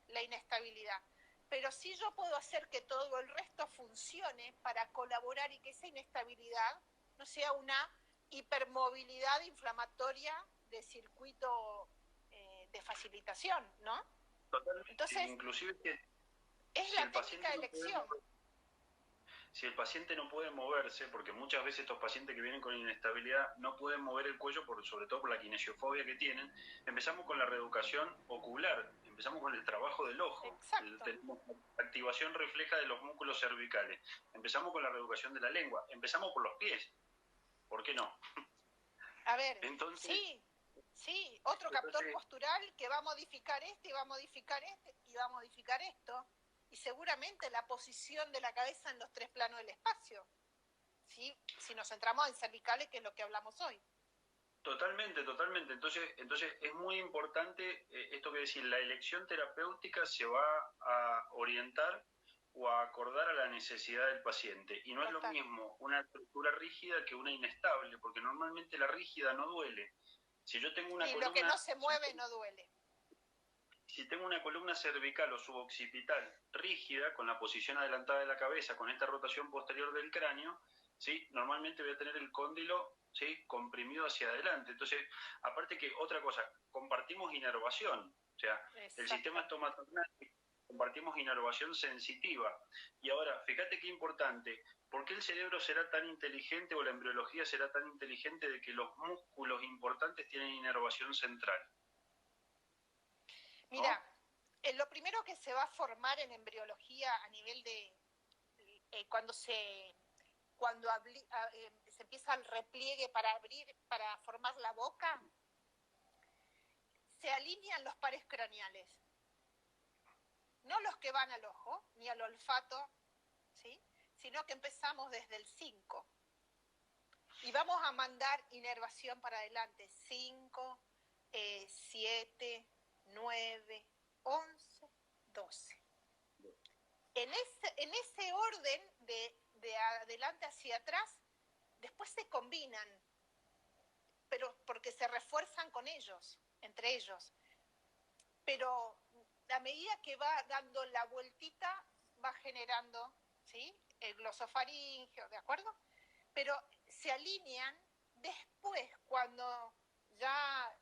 Speaker 1: la inestabilidad, pero sí yo puedo hacer que todo el resto funcione para colaborar y que esa inestabilidad no sea una hipermovilidad inflamatoria de circuito de facilitación, ¿no?
Speaker 2: Totalmente.
Speaker 1: Entonces,
Speaker 2: inclusive
Speaker 1: es la técnica de elección.
Speaker 2: Si el paciente no puede moverse, porque muchas veces estos pacientes que vienen con inestabilidad no pueden mover el cuello, sobre todo por la kinesiofobia que tienen, empezamos con la reeducación ocular, empezamos con el trabajo del ojo, tenemos activación refleja de los músculos cervicales, empezamos con la reeducación de la lengua, empezamos por los pies, ¿por qué no?
Speaker 1: A ver, entonces, sí, otro captor postural que va a modificar este y va a modificar este y va a modificar esto. Y seguramente la posición de la cabeza en los tres planos del espacio, ¿sí? Si nos centramos en cervicales, que es lo que hablamos hoy.
Speaker 2: Totalmente. Entonces es muy importante esto que decir, la elección terapéutica se va a orientar o a acordar a la necesidad del paciente. Y no es lo mismo una estructura rígida que una inestable, porque normalmente la rígida no duele. Si yo tengo una columna,
Speaker 1: lo que no se mueve no duele.
Speaker 2: Si tengo una columna cervical o suboccipital rígida, con la posición adelantada de la cabeza, con esta rotación posterior del cráneo, ¿sí? Normalmente voy a tener el cóndilo, ¿sí? comprimido hacia adelante. Entonces, aparte que otra cosa, compartimos inervación. O sea, el sistema estomatognático, compartimos inervación sensitiva. Y ahora, fíjate qué importante, ¿por qué el cerebro será tan inteligente o la embriología será tan inteligente de que los músculos importantes tienen inervación central?
Speaker 1: Mira, lo primero que se va a formar en embriología a nivel de cuando se empieza el repliegue para formar la boca, se alinean los pares craneales. No los que van al ojo, ni al olfato, ¿sí? Sino que empezamos desde el 5. Y vamos a mandar inervación para adelante. 5, 7, 9, 11, 12. En ese orden de adelante hacia atrás, después se combinan, pero porque se refuerzan con ellos, entre ellos. Pero a medida que va dando la vueltita, va generando, ¿sí? El glosofaringeo, ¿de acuerdo? Pero se alinean después, cuando ya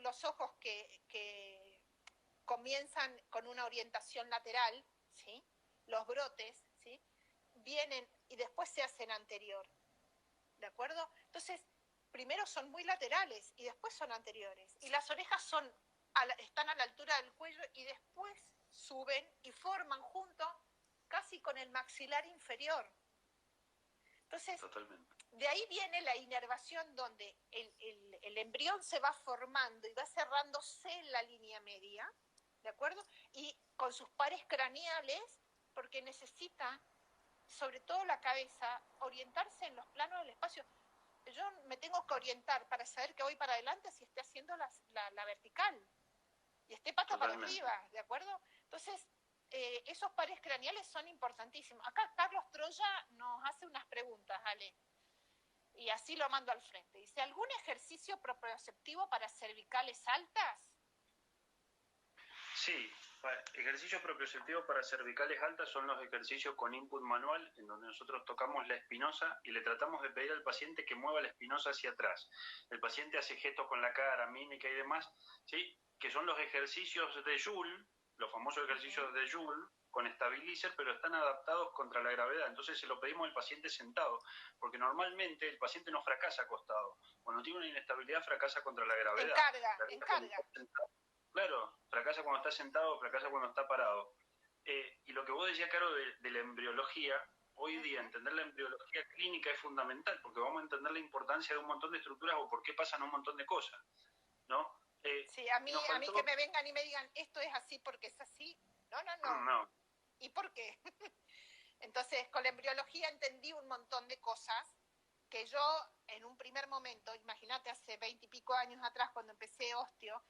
Speaker 1: los ojos que comienzan con una orientación lateral, ¿sí? Los brotes, ¿sí? Vienen y después se hacen anterior, ¿de acuerdo? Entonces, primero son muy laterales y después son anteriores. Y las orejas están a la altura del cuello y después suben y forman junto casi con el maxilar inferior. Entonces, de ahí viene la inervación donde el embrión se va formando y va cerrándose en la línea media, ¿de acuerdo? Y con sus pares craneales, porque necesita, sobre todo la cabeza, orientarse en los planos del espacio. Yo me tengo que orientar para saber que voy para adelante si esté haciendo la vertical y esté pata para arriba, ¿de acuerdo? Entonces, esos pares craneales son importantísimos. Acá Carlos Troya nos hace unas preguntas, Ale, y así lo mando al frente. Dice, ¿algún ejercicio proprioceptivo para cervicales altas?
Speaker 2: Sí, ejercicios proprioceptivos para cervicales altas son los ejercicios con input manual, en donde nosotros tocamos la espinosa y le tratamos de pedir al paciente que mueva la espinosa hacia atrás. El paciente hace gestos con la cara, mímica y demás, ¿sí? que son los ejercicios de Joule, los famosos ejercicios de Joule, con stabilizer, pero están adaptados contra la gravedad. Entonces se lo pedimos al paciente sentado, porque normalmente el paciente no fracasa acostado. Cuando tiene una inestabilidad, fracasa contra la gravedad.
Speaker 1: Encarga.
Speaker 2: Claro, fracasa cuando está sentado, fracasa cuando está parado. Y lo que vos decías, Caro, de la embriología, hoy día entender la embriología clínica es fundamental, porque vamos a entender la importancia de un montón de estructuras o por qué pasan un montón de cosas, ¿no?
Speaker 1: Sí, a mí que me vengan y me digan, esto es así porque es así. No. ¿Y por qué? Entonces, con la embriología entendí un montón de cosas que yo, en un primer momento, imagínate hace 20 y pico años atrás, cuando empecé osteo,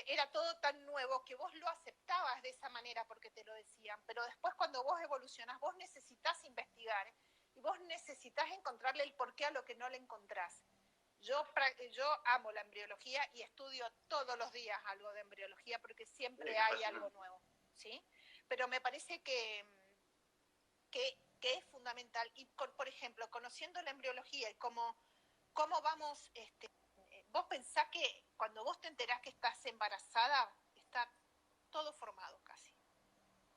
Speaker 1: era todo tan nuevo que vos lo aceptabas de esa manera porque te lo decían, pero después cuando vos evolucionás, vos necesitas investigar y vos necesitas encontrarle el porqué a lo que no le encontrás. Yo amo la embriología y estudio todos los días algo de embriología porque siempre hay algo nuevo, ¿sí? Pero me parece que es fundamental. Y, por ejemplo, conociendo la embriología y cómo vamos, vos pensás que cuando vos te enterás que estás embarazada, está todo formado casi.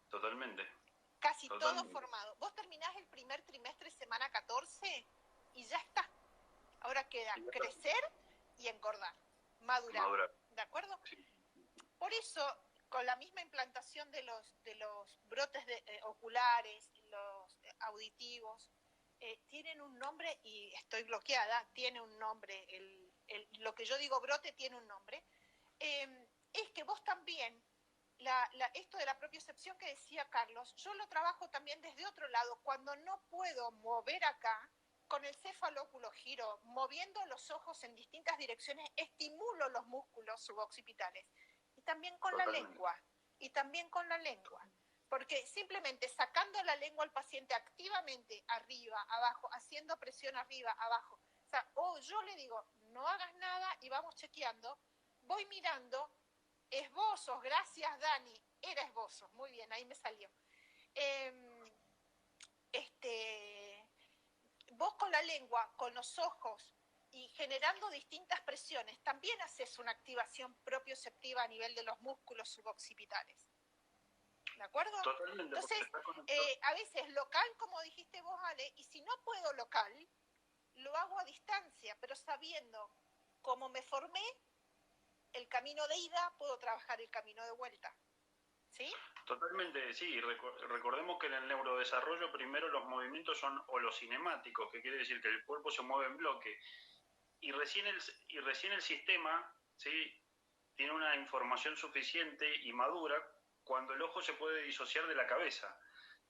Speaker 2: Totalmente.
Speaker 1: Casi todo formado. Vos terminás el primer trimestre, semana 14, y ya está. Ahora queda crecer y engordar, madurar. ¿De acuerdo?
Speaker 2: Sí.
Speaker 1: Por eso, con la misma implantación de los brotes oculares, los auditivos, tienen un nombre, y estoy bloqueada, tiene un nombre, lo que yo digo brote tiene un nombre, es que vos también, esto de la propiocepción que decía Carlos, yo lo trabajo también desde otro lado, cuando no puedo mover acá, con el cefalóculo giro, moviendo los ojos en distintas direcciones, estimulo los músculos suboccipitales. Y también con la lengua. Porque simplemente sacando la lengua al paciente activamente, arriba, abajo, haciendo presión arriba, abajo. O sea, yo le digo, no hagas nada y vamos chequeando. Voy mirando, esbozos, gracias Dani, era esbozos, muy bien, ahí me salió. Vos con la lengua, con los ojos y generando distintas presiones, también haces una activación propioceptiva a nivel de los músculos suboccipitales. ¿De acuerdo?
Speaker 2: Totalmente.
Speaker 1: Entonces, a veces local, como dijiste vos, Ale, y si no puedo local, lo hago a distancia, pero sabiendo cómo me formé, el camino de ida, puedo trabajar el camino de vuelta. ¿Sí?
Speaker 2: Totalmente, sí. Recordemos que en el neurodesarrollo primero los movimientos son holocinemáticos, que quiere decir que el cuerpo se mueve en bloque. Y recién el sistema, ¿sí?, tiene una información suficiente y madura cuando el ojo se puede disociar de la cabeza,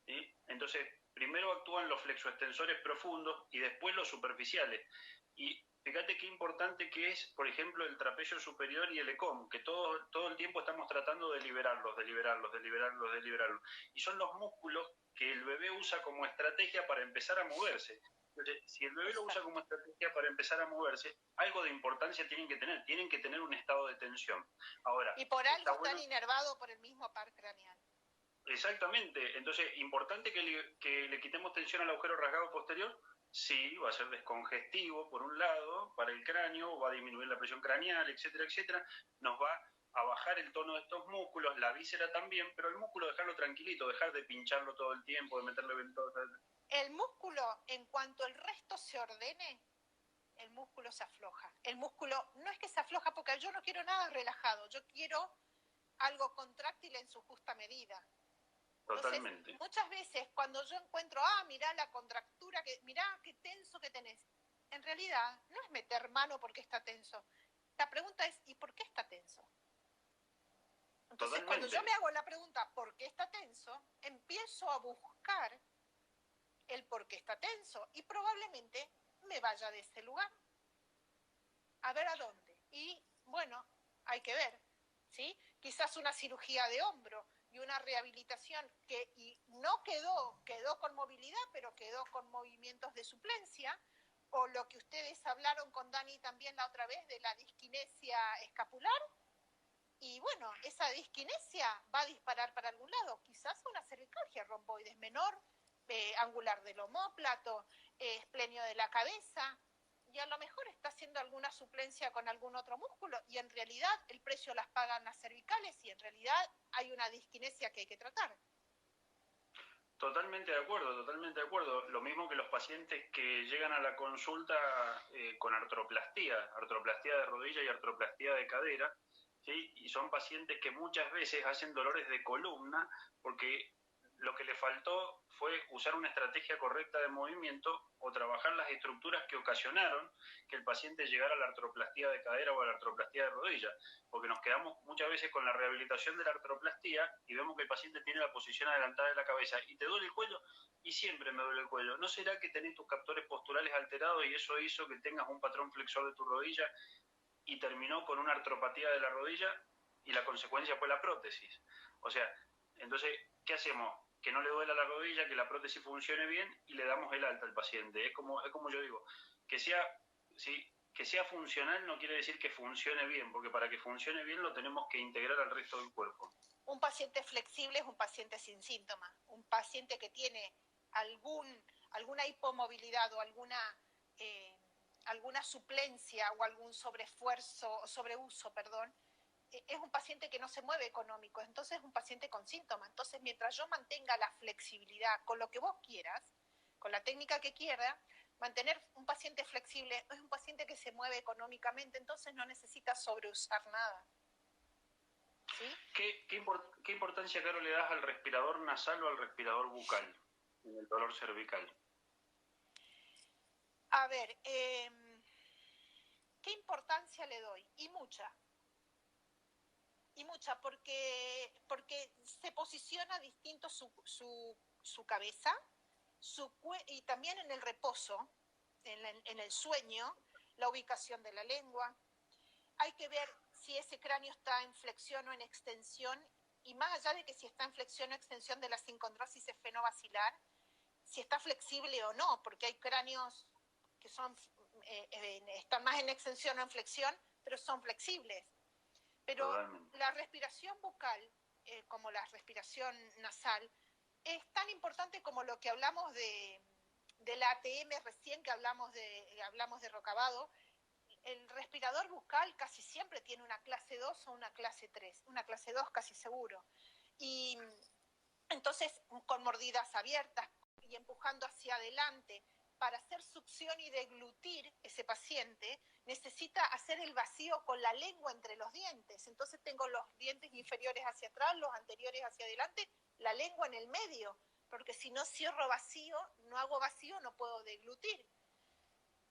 Speaker 2: ¿sí? Entonces, primero actúan los flexoextensores profundos y después los superficiales. Y fíjate qué importante que es, por ejemplo, el trapecio superior y el ECOM, que todo el tiempo estamos tratando de liberarlos. Y son los músculos que el bebé usa como estrategia para empezar a moverse. Entonces, si el bebé lo usa como estrategia para empezar a moverse, algo de importancia tienen que tener un estado de tensión. Ahora,
Speaker 1: y por algo están inervados por el mismo par craneal.
Speaker 2: Exactamente, entonces, ¿importante que le quitemos tensión al agujero rasgado posterior? Sí, va a ser descongestivo por un lado para el cráneo, va a disminuir la presión craneal, etcétera, etcétera, nos va a bajar el tono de estos músculos, la víscera también, pero el músculo dejarlo tranquilito, dejar de pincharlo todo el tiempo, de meterle ventosa.
Speaker 1: El músculo, en cuanto el resto se ordene, el músculo se afloja. El músculo no es que se afloja porque yo no quiero nada relajado, yo quiero algo contráctil en su justa medida.
Speaker 2: Totalmente.
Speaker 1: Entonces, muchas veces cuando yo encuentro, mirá la contractura, mirá qué tenso que tenés, en realidad no es meter mano porque está tenso. La pregunta es, ¿y por qué está tenso? Entonces, cuando yo me hago la pregunta, ¿por qué está tenso?, empiezo a buscar el por qué está tenso y probablemente me vaya de ese lugar. A ver a dónde. Y, bueno, hay que ver, ¿sí? Quizás una cirugía de hombro y una rehabilitación que no quedó con movilidad, pero quedó con movimientos de suplencia, o lo que ustedes hablaron con Dani también la otra vez de la disquinesia escapular, y bueno, esa disquinesia va a disparar para algún lado, quizás una cervicalgia romboides menor, angular del omóplato, esplenio de la cabeza, y a lo lo mejor está haciendo alguna suplencia con algún otro músculo y en realidad el precio las pagan las cervicales y en realidad hay una disquinesia que hay que tratar.
Speaker 2: Totalmente de acuerdo, totalmente de acuerdo. Lo mismo que los pacientes que llegan a la consulta con artroplastía de rodilla y artroplastía de cadera, ¿sí? Y son pacientes que muchas veces hacen dolores de columna porque lo que le faltó fue usar una estrategia correcta de movimiento o trabajar las estructuras que ocasionaron que el paciente llegara a la artroplastía de cadera o a la artroplastía de rodilla, porque nos quedamos muchas veces con la rehabilitación de la artroplastía y vemos que el paciente tiene la posición adelantada de la cabeza y te duele el cuello y siempre me duele el cuello. ¿No será que tenés tus captores posturales alterados y eso hizo que tengas un patrón flexor de tu rodilla y terminó con una artropatía de la rodilla y la consecuencia fue la prótesis? O sea, entonces, ¿qué hacemos? Que no le duela la rodilla, que la prótesis funcione bien y le damos el alta al paciente. Es como yo digo, que sea funcional no quiere decir que funcione bien, porque para que funcione bien lo tenemos que integrar al resto del cuerpo.
Speaker 1: Un paciente flexible es un paciente sin síntomas. Un paciente que tiene alguna hipomovilidad o alguna suplencia o algún sobreuso, es un paciente que no se mueve económico, entonces es un paciente con síntomas. Entonces, mientras yo mantenga la flexibilidad con lo que vos quieras, con la técnica que quieras, mantener un paciente flexible es un paciente que se mueve económicamente, entonces no necesita sobreusar nada. ¿Sí?
Speaker 2: ¿Qué importancia, Caro, le das al respirador nasal o al respirador bucal en el dolor cervical?
Speaker 1: A ver, ¿qué importancia le doy? Y mucha, porque se posiciona distinto su cabeza y también en el reposo, en el sueño, la ubicación de la lengua. Hay que ver si ese cráneo está en flexión o en extensión, y más allá de que si está en flexión o extensión de la sincondrosis esfenobacilar, si está flexible o no, porque hay cráneos que están más en extensión o en flexión, pero son flexibles. Pero totalmente. La respiración bucal, como la respiración nasal, es tan importante como lo que hablamos de la ATM recién, que hablamos de Rocabado. El respirador bucal casi siempre tiene una clase 2 o una clase 3, una clase 2 casi seguro. Y entonces, con mordidas abiertas y empujando hacia adelante, para hacer succión y deglutir ese paciente, necesita hacer el vacío con la lengua entre los dientes. Entonces tengo los dientes inferiores hacia atrás, los anteriores hacia adelante, la lengua en el medio, porque si no cierro vacío, no hago vacío, no puedo deglutir.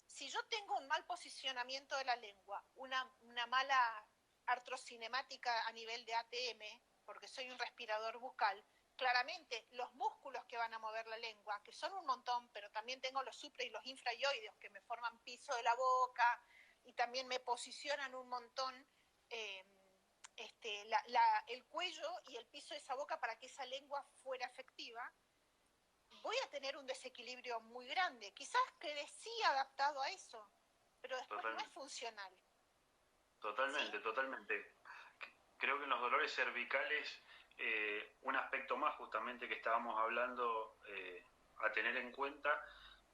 Speaker 1: Si yo tengo un mal posicionamiento de la lengua, una mala artrocinemática a nivel de ATM, porque soy un respirador bucal, claramente los músculos que van a mover la lengua, que son un montón, pero también tengo los supra y los infraioideos que me forman piso de la boca y también me posicionan un montón el cuello y el piso de esa boca para que esa lengua fuera efectiva, voy a tener un desequilibrio muy grande. Quizás crecí adaptado a eso, pero después no es funcional.
Speaker 2: Totalmente, ¿sí? Totalmente. Creo que en los dolores cervicales, un aspecto más justamente que estábamos hablando a tener en cuenta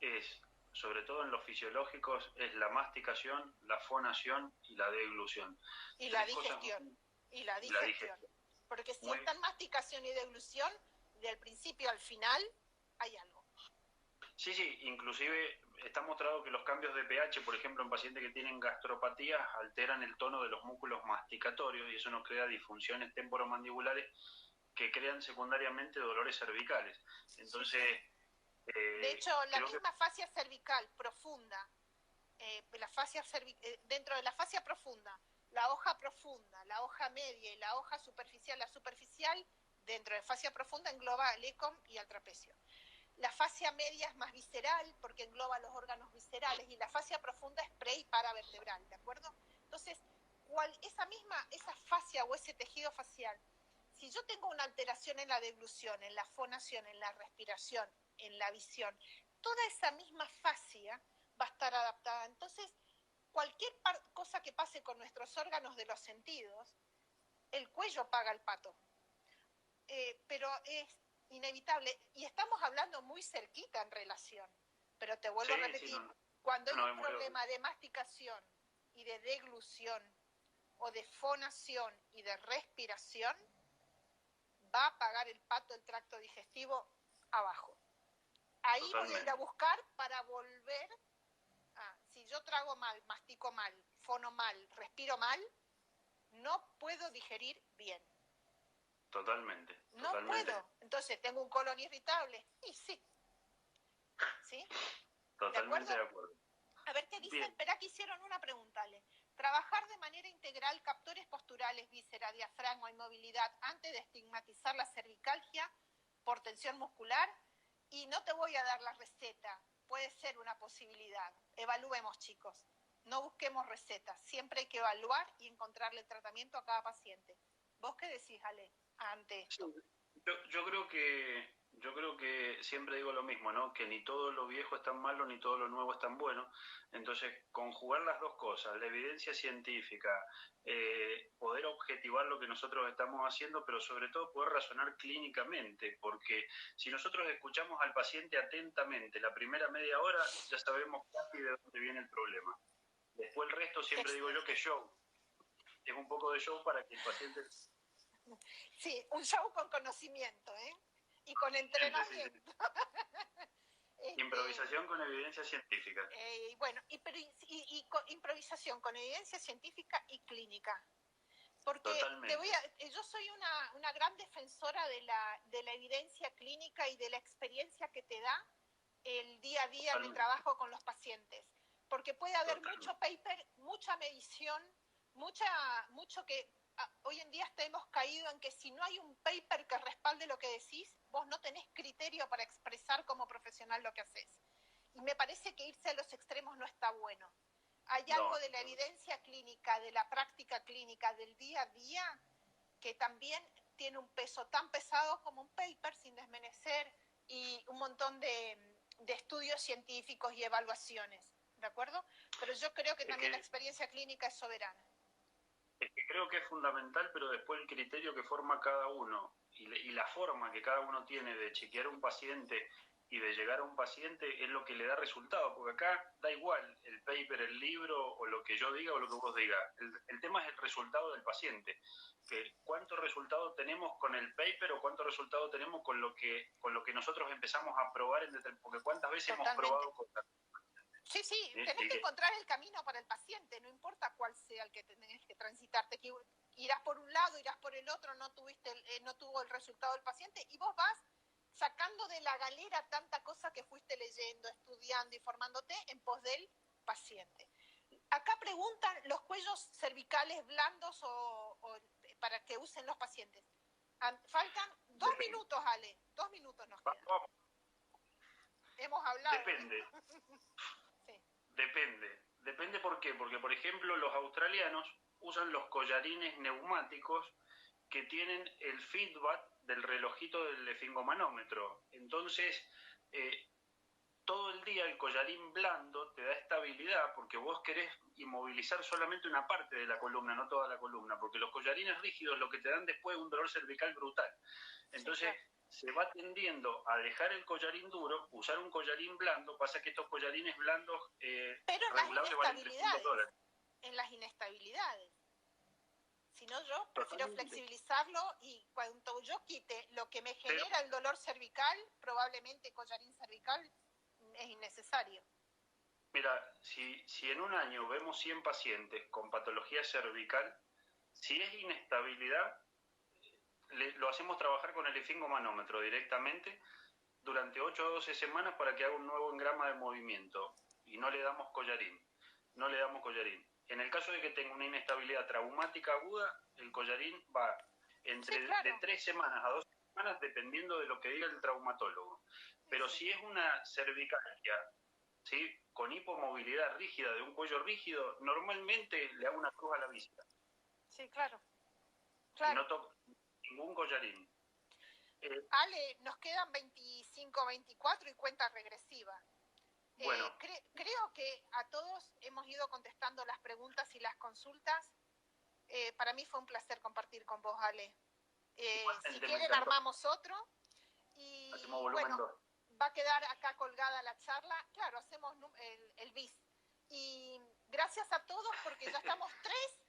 Speaker 2: es, sobre todo en los fisiológicos, es la masticación, la fonación y la deglución.
Speaker 1: Y la digestión. Y la digestión. Porque si está en masticación y deglución, del principio al final hay algo.
Speaker 2: Sí, inclusive está mostrado que los cambios de pH, por ejemplo, en pacientes que tienen gastropatías, alteran el tono de los músculos masticatorios y eso nos crea disfunciones temporomandibulares que crean secundariamente dolores cervicales. Entonces...
Speaker 1: de hecho, la misma fascia cervical profunda, dentro de la fascia profunda, la hoja profunda, la hoja media y la hoja superficial, la superficial, dentro de fascia profunda engloba al ECOM y al trapecio. La fascia media es más visceral porque engloba los órganos viscerales y la fascia profunda es pre- y paravertebral, ¿de acuerdo? Entonces, esa fascia o ese tejido facial, si yo tengo una alteración en la deglución, en la fonación, en la respiración, en la visión, toda esa misma fascia va a estar adaptada. Entonces, cualquier cosa que pase con nuestros órganos de los sentidos, el cuello paga el pato. Pero es inevitable, y estamos hablando muy cerquita en relación, pero te vuelvo a repetir, Cuando hay un problema de masticación y de deglución o de fonación y de respiración, va a pagar el pato el tracto digestivo abajo. Ahí voy a ir a buscar para volver a, si yo trago mal, mastico mal, fono mal, respiro mal, no puedo digerir bien.
Speaker 2: Totalmente.
Speaker 1: No puedo. Entonces, ¿tengo un colon irritable? Y sí. ¿Sí?
Speaker 2: Totalmente de acuerdo.
Speaker 1: A ver qué dicen. Espera que hicieron una pregunta, Ale. Trabajar de manera integral captores posturales, víscera, diafragma y movilidad antes de estigmatizar la cervicalgia por tensión muscular. Y no te voy a dar la receta. Puede ser una posibilidad. Evaluemos, chicos. No busquemos recetas. Siempre hay que evaluar y encontrarle tratamiento a cada paciente. ¿Vos qué decís, Ale, ante esto?
Speaker 2: Yo creo que siempre digo lo mismo, ¿no? Que ni todo lo viejo es tan malo, ni todo lo nuevo es tan bueno. Entonces, conjugar las dos cosas, la evidencia científica, poder objetivar lo que nosotros estamos haciendo, pero sobre todo poder razonar clínicamente, porque si nosotros escuchamos al paciente atentamente la primera media hora, ya sabemos casi de dónde viene el problema. Después el resto, siempre digo yo que show. Es un poco de show para que el paciente...
Speaker 1: Sí, un show con conocimiento, ¿eh? Y con entrenamiento.
Speaker 2: Sí. Improvisación con evidencia científica.
Speaker 1: Bueno, improvisación con evidencia científica y clínica. Porque yo soy una gran defensora de la evidencia clínica y de la experiencia que te da el día a día en el trabajo con los pacientes. Porque puede haber mucho paper, mucha medición, mucho que... Hoy en día hemos caído en que si no hay un paper que respalde lo que decís, vos no tenés criterio para expresar como profesional lo que haces. Y me parece que irse a los extremos no está bueno. Hay algo de la evidencia clínica, de la práctica clínica, del día a día, que también tiene un peso tan pesado como un paper, sin desmerecer, y un montón de estudios científicos y evaluaciones, ¿de acuerdo? Pero yo creo que también la experiencia clínica es soberana.
Speaker 2: Es que creo que es fundamental, pero después el criterio que forma cada uno y la forma que cada uno tiene de chequear a un paciente y de llegar a un paciente es lo que le da resultado, porque acá da igual el paper, el libro o lo que yo diga o lo que vos digas. El tema es el resultado del paciente. Que ¿cuánto resultado tenemos con el paper o cuánto resultado tenemos con lo que nosotros empezamos a probar? Porque ¿cuántas veces hemos probado cosas?
Speaker 1: Sí, tenés que encontrar el camino para el paciente, no importa cuál sea el que tenés que transitar. Irás por un lado, irás por el otro, no tuvo el resultado del paciente y vos vas sacando de la galera tanta cosa que fuiste leyendo, estudiando y formándote en pos del paciente. Acá preguntan los cuellos cervicales blandos o para que usen los pacientes. Faltan 2 minutos, Ale. 2 minutos nos quedan. Hemos hablado.
Speaker 2: Depende. Depende por qué. Porque, por ejemplo, los australianos usan los collarines neumáticos que tienen el feedback del relojito del esfingomanómetro. Entonces, todo el día el collarín blando te da estabilidad porque vos querés inmovilizar solamente una parte de la columna, no toda la columna, porque los collarines rígidos lo que te dan después es un dolor cervical brutal. Entonces, se va tendiendo a dejar el collarín duro, usar un collarín blando. Pasa que estos collarines blandos
Speaker 1: pero regulables valen $300. En las inestabilidades. Si no, yo prefiero flexibilizarlo y cuando yo quite lo que me genera el dolor cervical, probablemente collarín cervical es innecesario.
Speaker 2: Mira, si en un año vemos 100 pacientes con patología cervical, si es inestabilidad, lo hacemos trabajar con el esfingomanómetro directamente durante 8 o 12 semanas para que haga un nuevo engrama de movimiento y no le damos collarín. En el caso de que tenga una inestabilidad traumática aguda, el collarín va de 3 semanas a 12 semanas dependiendo de lo que diga el traumatólogo. Pero si es una cervicalgia, ¿sí?, con hipomovilidad rígida de un cuello rígido, normalmente le hago una cruz a la víscera.
Speaker 1: Sí, claro.
Speaker 2: Y no toco ningún collarín.
Speaker 1: Ale, nos quedan 25, 24 y cuenta regresiva. Bueno. Creo que a todos hemos ido contestando las preguntas y las consultas. Para mí fue un placer compartir con vos, Ale. Si quieren armamos otro. Y
Speaker 2: hacemos volumen 2.
Speaker 1: va a quedar acá colgada la charla. Claro, hacemos el bis. Y gracias a todos porque ya estamos 3